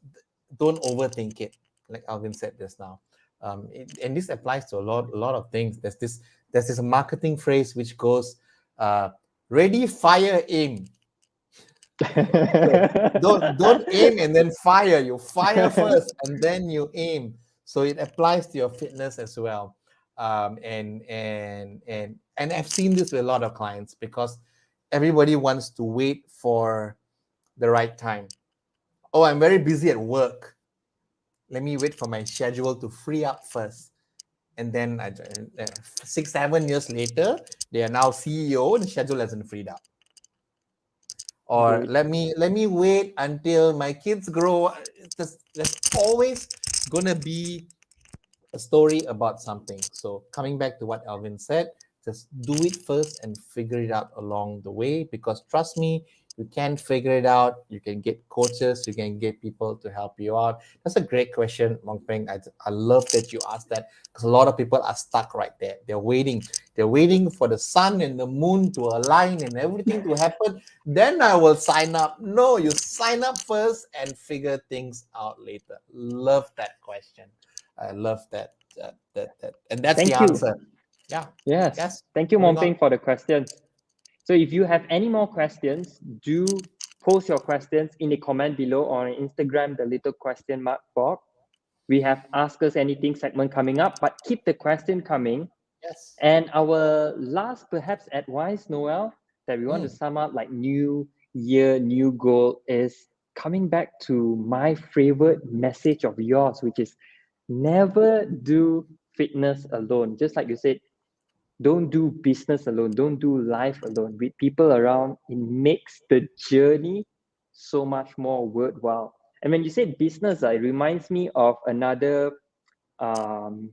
don't overthink it, like Alvin said just now. And this applies to a lot of things. There's this marketing phrase which goes, ready, fire, aim. So don't aim and then fire. You fire first and then you aim. So it applies to your fitness as well. And I've seen this with a lot of clients, because everybody wants to wait for the right time. Oh, I'm very busy at work. Let me wait for my schedule to free up first. And then 6-7 years later, they are now CEO and the schedule hasn't freed up. Or Great. let me wait until my kids grow. There's always gonna be a story about something. So coming back to what Alvin said, just do it first and figure it out along the way, because trust me, you can figure it out. You can get coaches, you can get people to help you out. That's a great question, Mongpeng. I love that you asked that, because a lot of people are stuck right there. They're waiting for the sun and the moon to align and everything to happen, then I will sign up. No, you sign up first and figure things out later. Love that question. I love that. And that's the Thank you. answer. Yeah. Yes. Yes. Thank you, Moving on. Momping, for the questions. So if you have any more questions, do post your questions in the comment below or on Instagram, the little question mark box. We have Ask Us Anything segment coming up, but keep the question coming. Yes. And our last, perhaps, advice, Noel, that we want to Mm. sum up like new year, new goal is coming back to my favorite message of yours, which is never do fitness alone. Just like you said, don't do business alone, don't do life alone. With people around, it makes the journey so much more worthwhile. And when you say business, it reminds me of another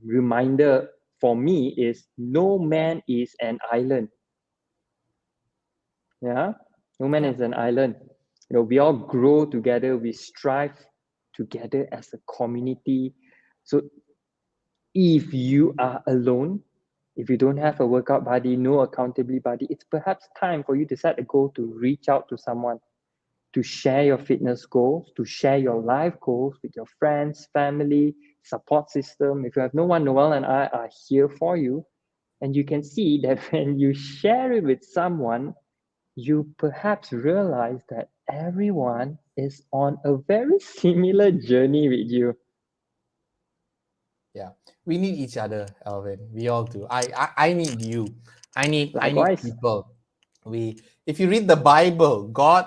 reminder for me is no man is an island. Yeah, no man Yeah. is an island. We all grow together, we strive together as a community. So if you are alone, if you don't have a workout buddy, no accountability buddy, it's perhaps time for you to set a goal to reach out to someone, to share your fitness goals, to share your life goals with your friends, family, support system. If you have no one, Noel and I are here for you. And you can see that when you share it with someone, you perhaps realize that everyone is on a very similar journey with you. Yeah. We need each other, Alvin. We all do. I need you. I need Likewise. people. If you read the Bible, God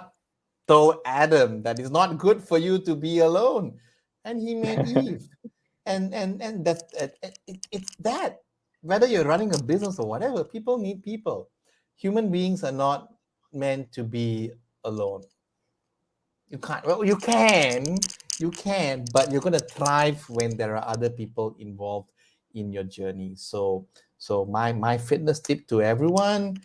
told Adam that it's not good for you to be alone, and he made Eve. And that's it's that. Whether you're running a business or whatever, people need people. Human beings are not meant to be alone. You can't. Well, you can, but you're gonna thrive when there are other people involved in your journey. So my fitness tip to everyone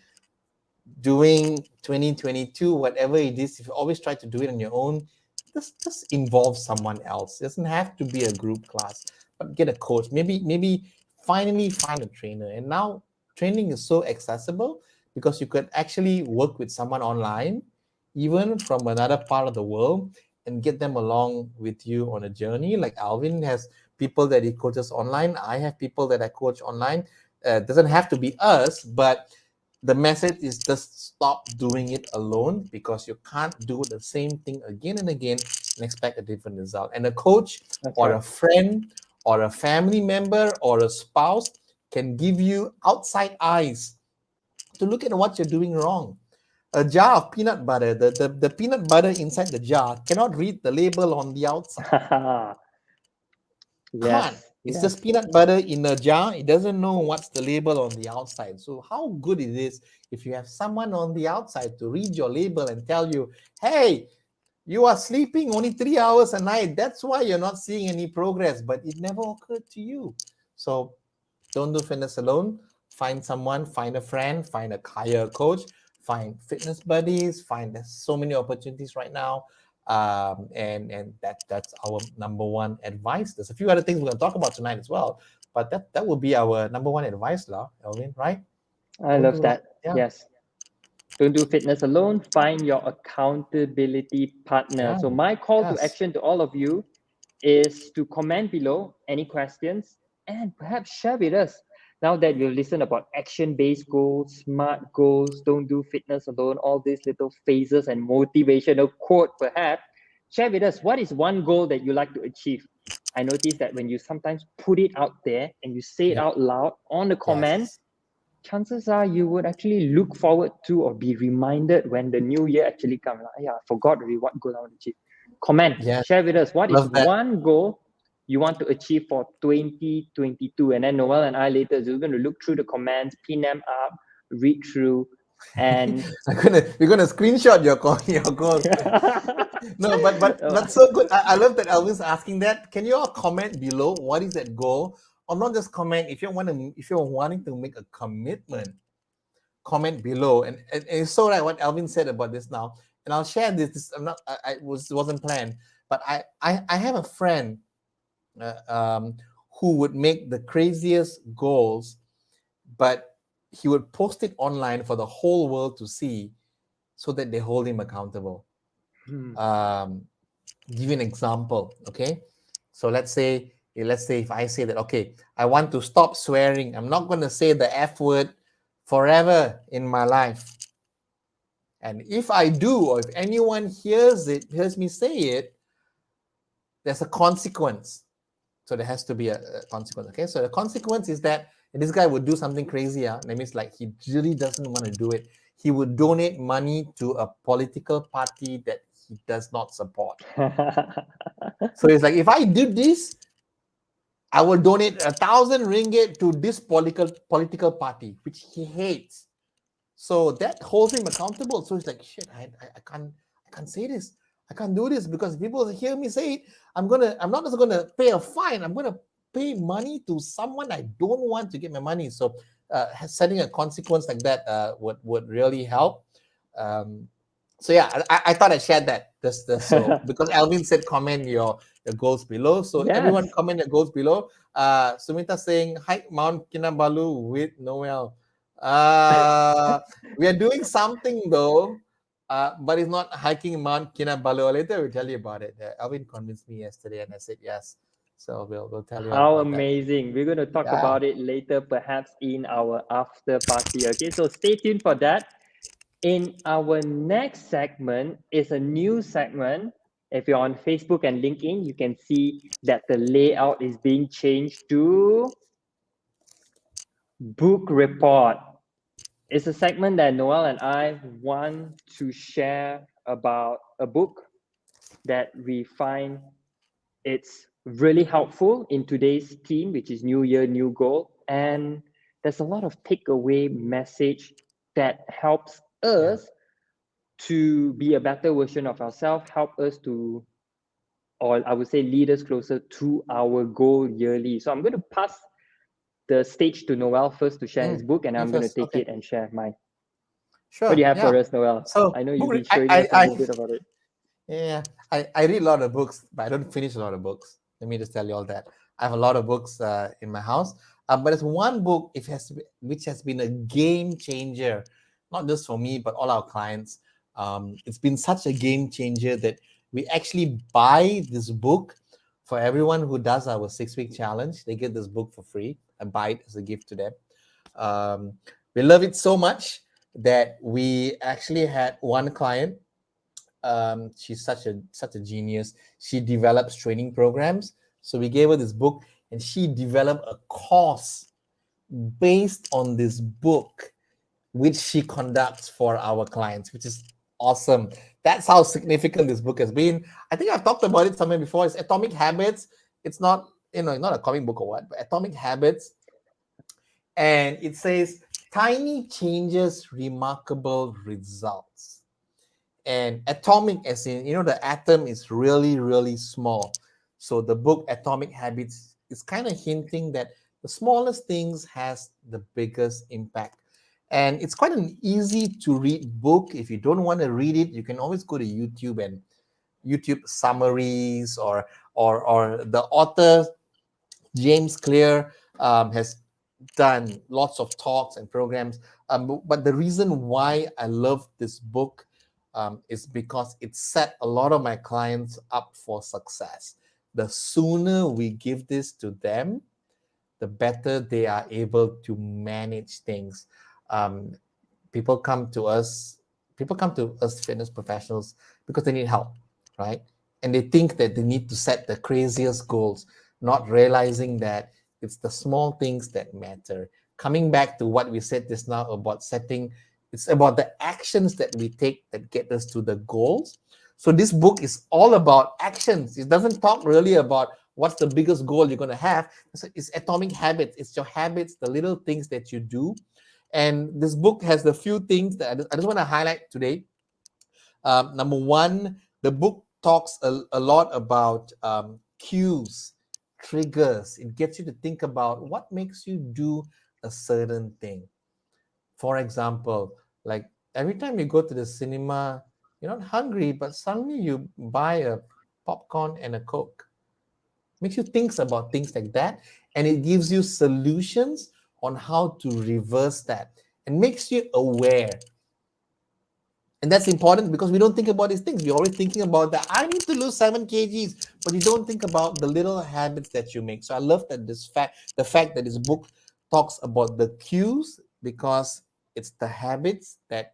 doing 2022, whatever it is, if you always try to do it on your own, just involve someone else. It doesn't have to be a group class, but get a coach. Maybe finally find a trainer. And now training is so accessible, because you could actually work with someone online, even from another part of the world, and get them along with you on a journey. Like Alvin has people that he coaches online. I have people that I coach online. Doesn't have to be us, but the message is just stop doing it alone, because you can't do the same thing again and again and expect a different result. And a coach That's or right. a friend or a family member or a spouse can give you outside eyes to look at what you're doing wrong. A jar of peanut butter, the peanut butter inside the jar cannot read the label on the outside. Can't. Yes, It's just yes. peanut butter in a jar. It doesn't know what's the label on the outside. So how good it is if you have someone on the outside to read your label and tell you, hey, you are sleeping only 3 hours a night. That's why you're not seeing any progress, but it never occurred to you. So don't do fitness alone. Find someone, find a friend, hire a coach, find fitness buddies, there's so many opportunities right now. And that's our number one advice. There's a few other things we're going to talk about tonight as well, but that will be our number one advice, lah, Elvin, right? I Don't love do that. yeah, Yes. Don't do fitness alone. Find your accountability partner. yeah, So, my call to yes, action to all of you is to comment below any questions and perhaps share with us. Now that you've listened about action based goals, smart goals, don't do fitness alone, all these little phases and motivational quote, perhaps, share with us what is one goal that you like to achieve. I notice that when you sometimes put it out there and you say it yep, out loud on the comment, yes, chances are you would actually look forward to or be reminded when the new year actually comes. Like, yeah, I forgot already what goal I want to achieve. Comment, yes. share with us what is Love that. one goal you want to achieve for 2022. And then Noel and I later is going to look through the comments, pin them up, read through, and We're gonna screenshot your call, your goals. No, but that's so good. I love that Elvin's asking that. Can you all comment below what is that goal? Or not just comment if if you're wanting to make a commitment, comment below. And it's so right what Elvin said about this now. And I'll share this. I'm not wasn't planned, but I have a friend uh, um, who would make the craziest goals, but he would post it online for the whole world to see so that they hold him accountable. Hmm. Um, give you an example, okay? So let's say if I say that, okay, I want to stop swearing. I'm not going to say the F word forever in my life. And if I do, or if anyone hears me say it, there's a consequence. So there has to be a consequence. Okay. So the consequence is that this guy would do something crazy. That means like he really doesn't want to do it. He would donate money to a political party that he does not support. So it's like, if I do this, I will donate 1,000 ringgit to this political party, which he hates. So that holds him accountable. So he's like, shit, I can't say this. I can't do this because people hear me say it. I'm not just gonna pay a fine. I'm gonna pay money to someone I don't want to get my money. So setting a consequence like that would really help. Um, so yeah, I thought I'd share that. So because Alvin said comment your goals below. So everyone Yes. comment your goals below. Sumita saying hike Mount Kinabalu with Noel. We are doing something though, but it's not hiking Mount Kinabalu. Later we'll tell you about it. Alvin convinced me yesterday, and I said yes. So we'll tell you all How about that. amazing. We're going to talk Yeah. about it later, perhaps in our after party. Okay, so stay tuned for that. In our next segment is a new segment. If you're on Facebook and LinkedIn, you can see that the layout is being changed to book report. It's a segment that Noel and I want to share about a book that we find it's really helpful in today's theme, which is New Year, New Goal. And there's a lot of takeaway message that helps Yeah. us to be a better version of ourselves, help us to, or I would say, lead us closer to our goal yearly. So I'm going to pass the stage to Noel first to share his book, and You I'm going to first. take Okay. it and share mine. What do Sure. you have Yeah. for us, Noel? So I know you've book. been showing us a little bit about it. Yeah, I read a lot of books, but I don't finish a lot of books. Let me just tell you all that. I have a lot of books in my house, but there's one book which has been a game changer, not just for me but all our clients. It's been such a game changer that we actually buy this book for everyone who does our 6 week challenge. They get this book for free. I buy it as a gift to them. Um, we love it so much that we actually had one client. She's such a genius. She develops training programs. So we gave her this book, and she developed a course based on this book, which she conducts for our clients, which is awesome. That's how significant this book has been. I think I've talked about it somewhere before. It's Atomic Habits. It's not, not a comic book or what, but Atomic Habits. And it says tiny changes, remarkable results. And atomic, as in, the atom is really, really small. So the book Atomic Habits is kind of hinting that the smallest things has the biggest impact. And it's quite an easy to read book. If you don't want to read it, you can always go to YouTube and YouTube summaries, or the author James Clear has done lots of talks and programs. But the reason why I love this book is because it set a lot of my clients up for success. The sooner we give this to them, the better they are able to manage things. Um, people come to us People come to us fitness professionals because they need help, right? And they think that they need to set the craziest goals, not realizing that it's the small things that matter. Coming back to what we said just now about setting, it's about the actions that we take that get us to the goals. So this book is all about actions. It doesn't talk really about what's the biggest goal you're going to have. It's atomic habits. It's your habits, the little things that you do. And this book has the few things that I just want to highlight today. Number one, the book talks a lot about cues, triggers. It gets you to think about what makes you do a certain thing. For example, like every time you go to the cinema, you're not hungry, but suddenly you buy a popcorn and a Coke. Makes you think about things like that, and it gives you solutions on how to reverse that, and makes you aware. And that's important because we don't think about these things. We're always thinking about that. I need to lose 7 kgs, but you don't think about the little habits that you make. So I love that the fact that this book talks about the cues, because it's the habits that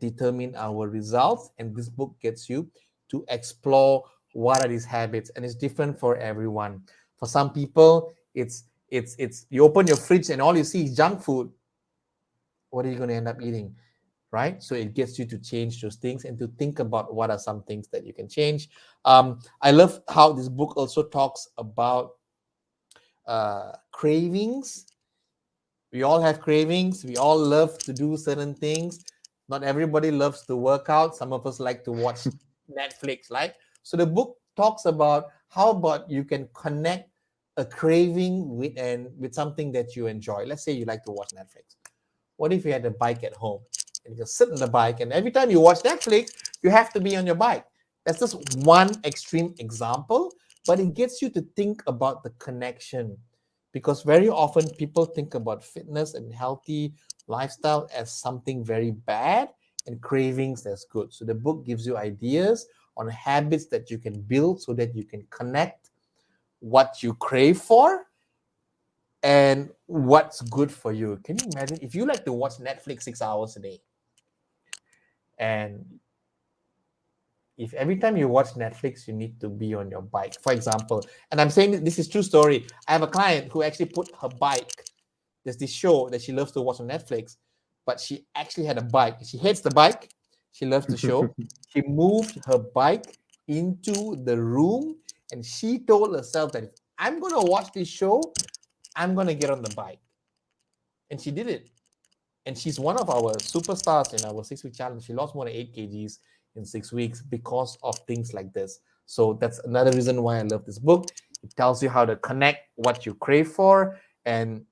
determine our results. And this book gets you to explore what are these habits, and it's different for everyone. For some people, it's you open your fridge and all you see is junk food. What are you going to end up eating? Right? So it gets you to change those things and to think about what are some things that you can change. I love how this book also talks about cravings. We all have cravings. We all love to do certain things. Not everybody loves to work out. Some of us like to watch Netflix, right? So the book talks about how about you can connect a craving with something that you enjoy. Let's say you like to watch Netflix. What if you had a bike at home and you sit on the bike, and every time you watch Netflix, you have to be on your bike? That's just one extreme example, but it gets you to think about the connection, because very often people think about fitness and healthy lifestyle as something very bad and cravings as good. So the book gives you ideas on habits that you can build so that you can connect what you crave for and what's good for you. Can you imagine if you like to watch Netflix 6 hours a day, and if every time you watch Netflix, you need to be on your bike, for example? And I'm saying this is true story. I have a client who actually put her bike. There's this show that she loves to watch on Netflix, but she actually had a bike. She hates the bike. She loves the show. She moved her bike into the room, and she told herself that if I'm gonna watch this show, I'm gonna get on the bike, and she did it. And she's one of our superstars in our 6 week challenge. She lost more than 8 kgs in 6 weeks because of things like this. So that's another reason why I love this book. It tells you how to connect what you crave for and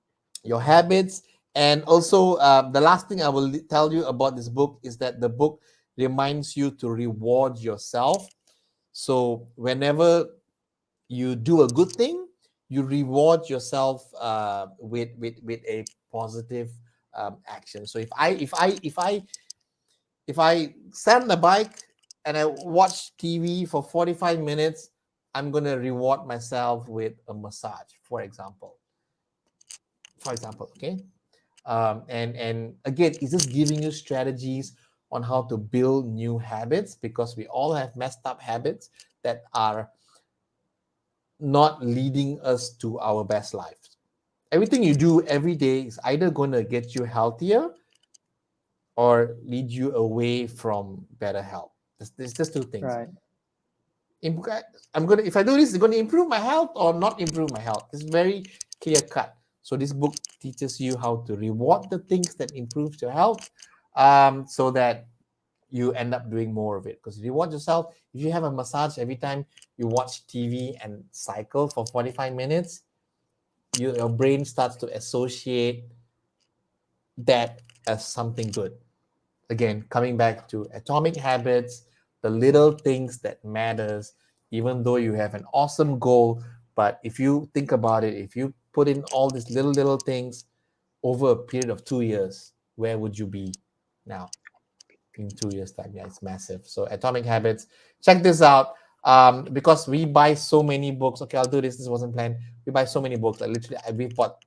your habits. And also, the last thing I will tell you about this book is that the book reminds you to reward yourself. So whenever you do a good thing, you reward yourself with a positive action. So if I sat on the bike and I watch TV for 45 minutes, I'm gonna reward myself with a massage, for example. Okay. And again, it's just giving you strategies on how to build new habits, because we all have messed up habits that are not leading us to our best lives. Everything you do every day is either going to get you healthier or lead you away from better health. There's just two things. Right. If I do this, it's going to improve my health or not improve my health. It's very clear cut. So this book teaches you how to reward the things that improve your health, so that you end up doing more of it. Because if you watch yourself, if you have a massage every time you watch TV and cycle for 45 minutes, your brain starts to associate that as something good. Again, coming back to atomic habits, The little things that matters, even though you have an awesome goal, but if you think about it, if you put in all these little things over a period of 2 years, where would you be now in 2 years time? Yeah, it's massive. So Atomic Habits, check this out. Because we buy so many books. Okay, I'll do this. This wasn't planned. We buy so many books. Like literally, we bought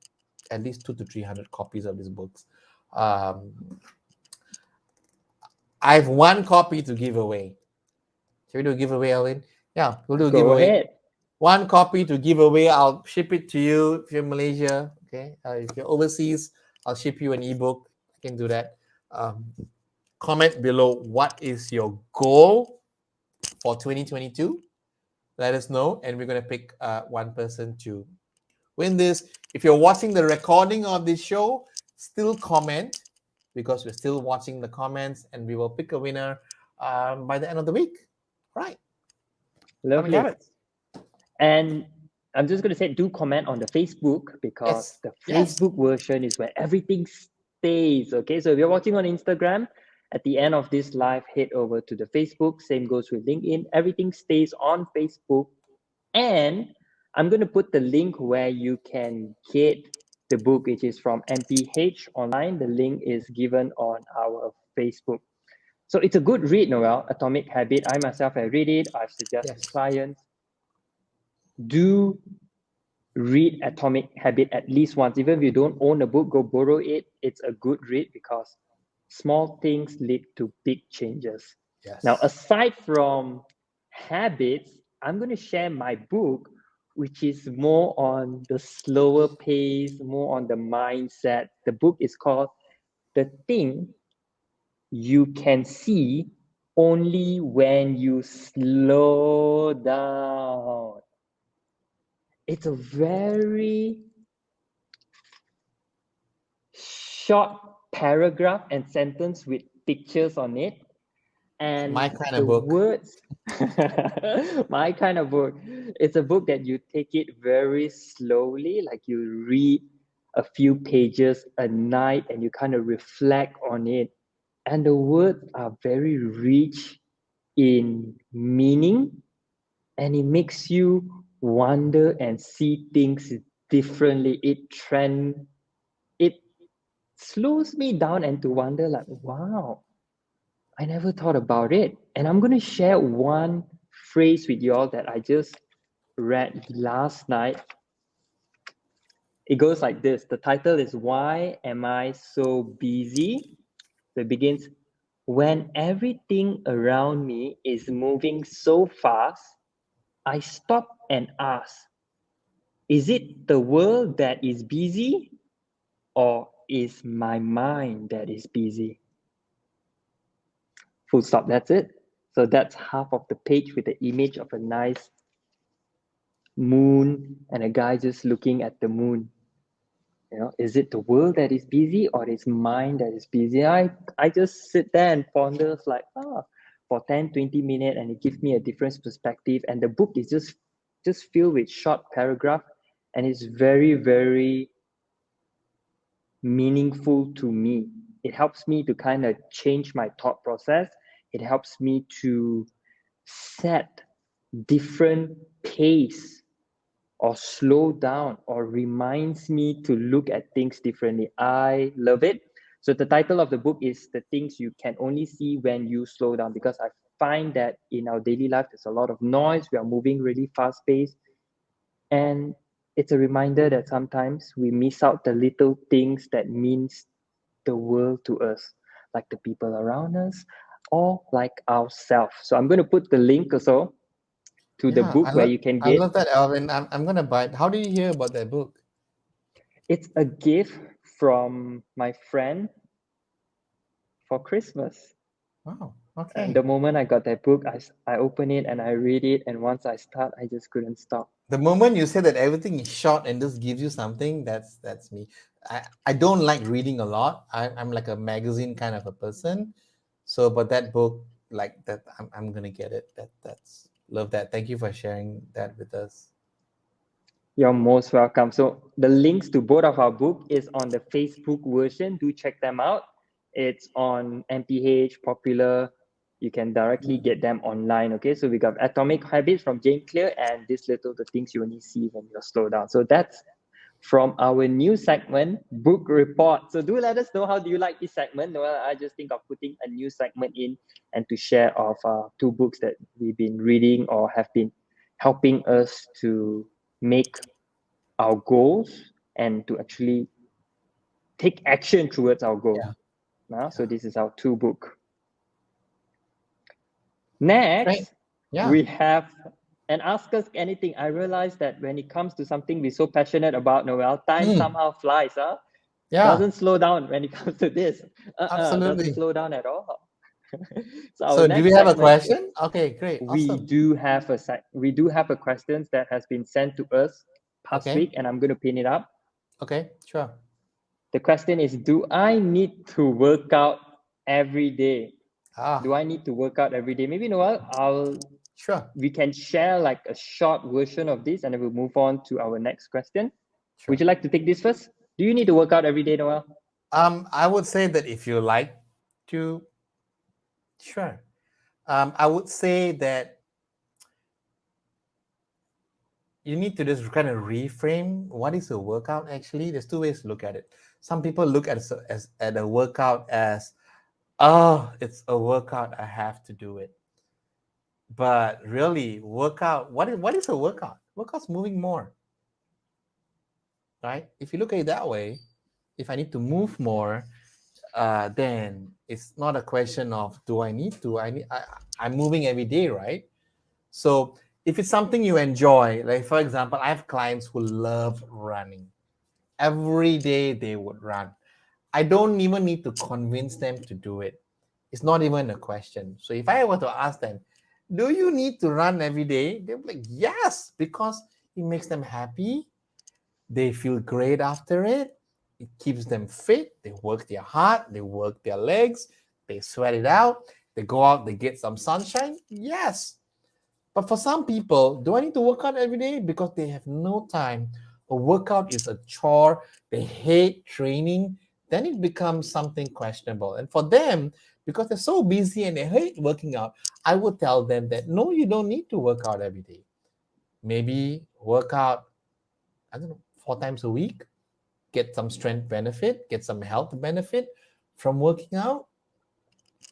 at least 200 to 300 copies of these books. um, I have one copy to give away. Should we do a giveaway, Alvin? Yeah, we'll do a Go giveaway. ahead. One copy to give away. I'll ship it to you if you're in Malaysia. Okay, if you're overseas, I'll ship you an ebook. I can do that. Um, Comment below what is your goal for 2022. Let us know, and we're gonna pick one person to win this. If you're watching the recording of this show, still comment, because we're still watching the comments, and we will pick a winner by the end of the week. All right, Atomic Lovely. Habits. And I'm just going to say, do comment on the Facebook, because Yes, the yes. Facebook version is where everything stays. Okay, so if you're watching on Instagram, at the end of this live, head over to the Facebook. Same goes with LinkedIn. Everything stays on Facebook. And I'm going to put the link where you can get the book, which is from MPH online. The link is given on our Facebook. So it's a good read, Noel, Atomic Habit. I myself have read it. I've suggested Yes. clients do read Atomic Habit at least once. Even if you don't own a book, go borrow it. It's a good read, because small things lead to big changes. Now, Yes. aside from habits, I'm going to share my book, which is more on the slower pace, more on the mindset. The book is called The Thing You Can See Only When You Slow Down. It's a very short paragraph and sentence with pictures on it, My and kind the of book. words. My kind of book. It's a book that you take it very slowly, like you read a few pages a night and you kind of reflect on it, and the words are very rich in meaning, and it makes you wonder and see things differently. It slows me down and to wonder, like, wow, I never thought about it. And I'm going to share one phrase with you all that I just read last night. It goes like this. The title is Why Am I So Busy? So it begins, when everything around me is moving so fast, I stop and ask, is it the world that is busy, or is my mind that is busy? Full stop. That's it. So that's half of the page with the image of a nice moon and a guy just looking at the moon. Is it the world that is busy, or is mind that is busy? I just sit there and ponder, like, for 10-20 minutes, and it gives me a different perspective. And the book is just filled with short paragraph, and it's very, very meaningful to me. It helps me to kind of change my thought process. It helps me to set different pace, or slow down, or reminds me to look at things differently. I love it. So the title of the book is The Things You Can Only See When You Slow Down, because I find that in our daily life there's a lot of noise. We are moving really fast paced, and it's a reminder that sometimes we miss out the little things that means the world to us, like the people around us, or like ourselves. So I'm going to put the link also to the Yeah, book where you can I get. love that, Alvin. I'm gonna buy it. How do you hear about that book? It's a gift from my friend for Christmas. Wow. And Okay. the moment I got that book, I open it and I read it. And once I start, I just couldn't stop. The moment you say that everything is short and just gives you something, that's me. I don't like reading a lot. I'm like a magazine kind of a person. So, but that book, like that, I'm gonna get it. That's love that. Thank you for sharing that with us. You're most welcome. So the links to both of our book is on the Facebook version. Do check them out. It's on MPH, Popular, You can directly get them online. Okay, so we got Atomic Habits from Jane Clear and This Little the Things You Only See When You're Slow Down. So that's from our new segment, Book Report. So do let us know, how do you like this segment? Noel, I just think of putting a new segment in and to share of two books that we've been reading or have been helping us to make our goals and to actually take action towards our goals. Yeah. So this is our two book. Great. Next, Yeah. we have and Ask Us Anything. I realized that when it comes to something we're so passionate about, Noel, time Mm. somehow flies. Yeah. Doesn't slow down when it comes to this. Doesn't Absolutely. slow down at all. So our So, do we next have a segment, question? Okay, great. we Awesome. do have a questions that has been sent to us past Okay. week, and I'm going to pin it up. Okay. Sure. The question is, do I need to work out every day? Do Ah, I need to work out every day? Maybe Noel, sure. we can share like a short version of this, and then we'll move on to our next question. Would Sure. you like to take this first? Do you need to work out every day, Noel? I would say that if you like to, sure. I would say that you need to just kind of reframe what is a workout actually. There's two ways to look at it. Some people look as at a workout as, oh, it's a workout, I have to do it. But really, workout, what is a workout? Workout's moving more, right? If you look at it that way, if I need to move more, then it's not a question of do I need to. I'm moving every day, right? So if it's something you enjoy, like for example, I have clients who love running. Every day they would run. I don't even need to convince them to do it. It's not even a question. So if I were to ask them, do you need to run every day? They'll be like, yes, because it makes them happy. They feel great after it. It keeps them fit. They work their heart, they work their legs, they sweat it out. They go out, they get some sunshine. Yes. But for some people, do I need to work out every day? Because they have no time. A workout is a chore. They hate training. Then it becomes something questionable. And for them, because they're so busy and they hate working out, I would tell them that no, you don't need to work out every day. Maybe work out, I don't know, 4 times a week, get some strength benefit, get some health benefit from working out,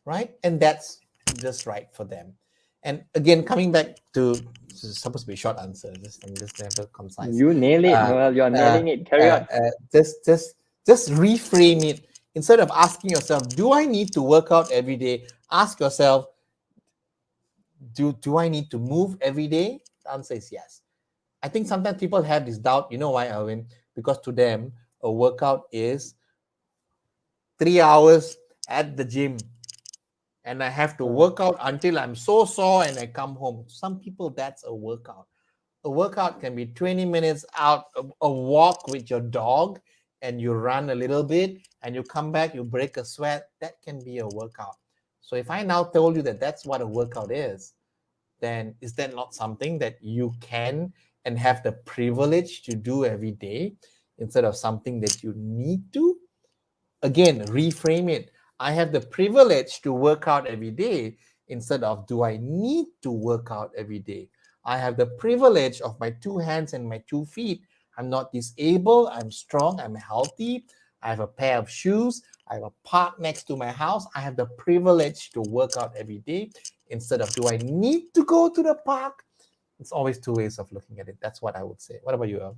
right? And that's just right for them. And again, coming back to, this is supposed to be a short answer. I'm just never concise. You nail it, Uh, Noel. You're uh, nailing it. Carry uh, on. uh, just, just, just reframe it. Instead of asking yourself, "Do I need to work out every day?" Ask yourself, "Do I need to move every day?" The answer is yes. I think sometimes people have this doubt. You know why, Alvin? Because to them, a workout is 3 hours at the gym and I have to work out until I'm so sore and I come home. Some people, that's a workout. A workout can be 20 minutes out, a walk with your dog, and you run a little bit and you come back, you break a sweat. That can be a workout. So if I now told you that that's what a workout is, then is that not something that you can and have the privilege to do every day instead of something that you need to? Again, reframe it. I have the privilege to work out every day instead of do I need to work out every day? I have the privilege of my 2 hands and my 2 feet. I'm not disabled. I'm strong. I'm healthy. I have a pair of shoes. I have a park next to my house. I have the privilege to work out every day instead of do I need to go to the park? It's always two ways of looking at it. That's what I would say. What about you, Al?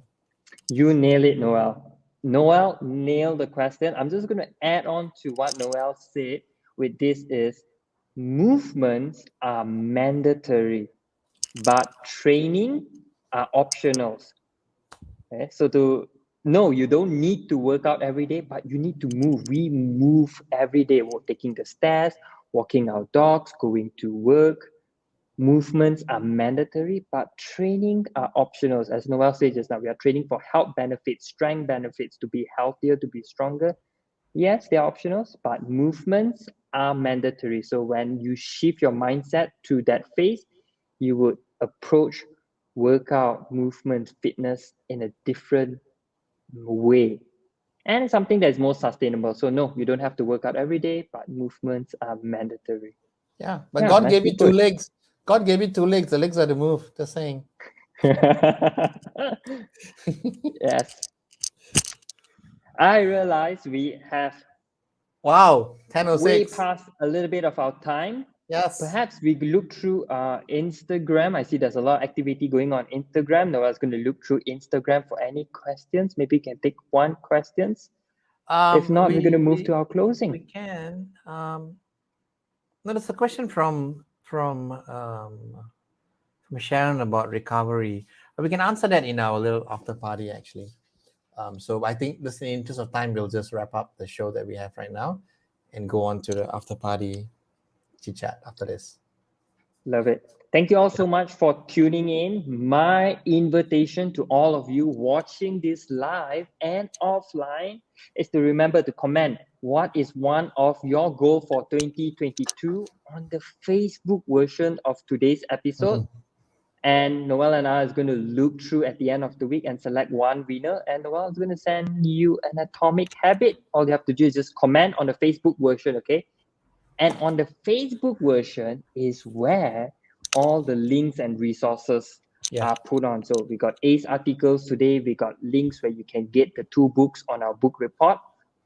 You nail it, Noel. Noel nailed the question. I'm just going to add on to what Noel said with this is movements are mandatory, but training are optionals. Okay? So to no, you don't need to work out every day, but you need to move. We move every day. We're taking the stairs, walking our dogs, going to work. Movements are mandatory, but training are optional. As Noel said just now, we are training for health benefits, strength benefits, to be healthier, to be stronger. Yes, they are optionals, but movements are mandatory. So when you shift your mindset to that phase, you would approach workout, movement, fitness in a different way and something that is more sustainable. So no, you don't have to work out every day, but movements are mandatory. Yeah, but Yeah, God gave nicely you two put. legs. God gave you two legs. The legs are to move. Just saying. Yes. I realize we have Wow, way 10:06. past a little bit of our time. Yes. Perhaps we look through Instagram. I see there's a lot of activity going on Instagram. Noah's going to look through Instagram for any questions. Maybe you can take one questions. If not, we're going to We move we to our closing. we can. No, there's a question from Sharon about recovery. We can answer that in our little after party actually. So I think this in the interest of time, we'll just wrap up the show that we have right now, and go on to the after party chit chat after this. Love it. Thank you all Yeah. so much for tuning in. My invitation to all of you watching this live and offline is to remember to comment what is one of your goal for 2022 on the Facebook version of today's episode. Mhm. And Noel and I is going to look through at the end of the week and select one winner. And Noel is going to send you an atomic habit. All you have to do is just comment on the Facebook version, okay? And on the Facebook version is where all the links and resources Yeah. are put on. So we got ACE articles today. We got links where you can get the 2 books on our book report.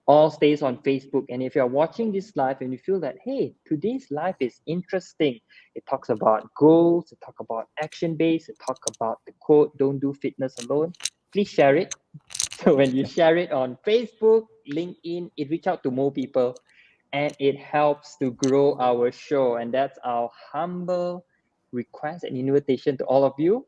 All stays on Facebook. And if you're watching this live and you feel that, hey, today's live is interesting, it talks about goals, it talks about action based, it talks about the quote, don't do fitness alone. Please share it. So when you share it on Facebook, LinkedIn, it reach out to more people and it helps to grow our show. And that's our humble request and invitation to all of you.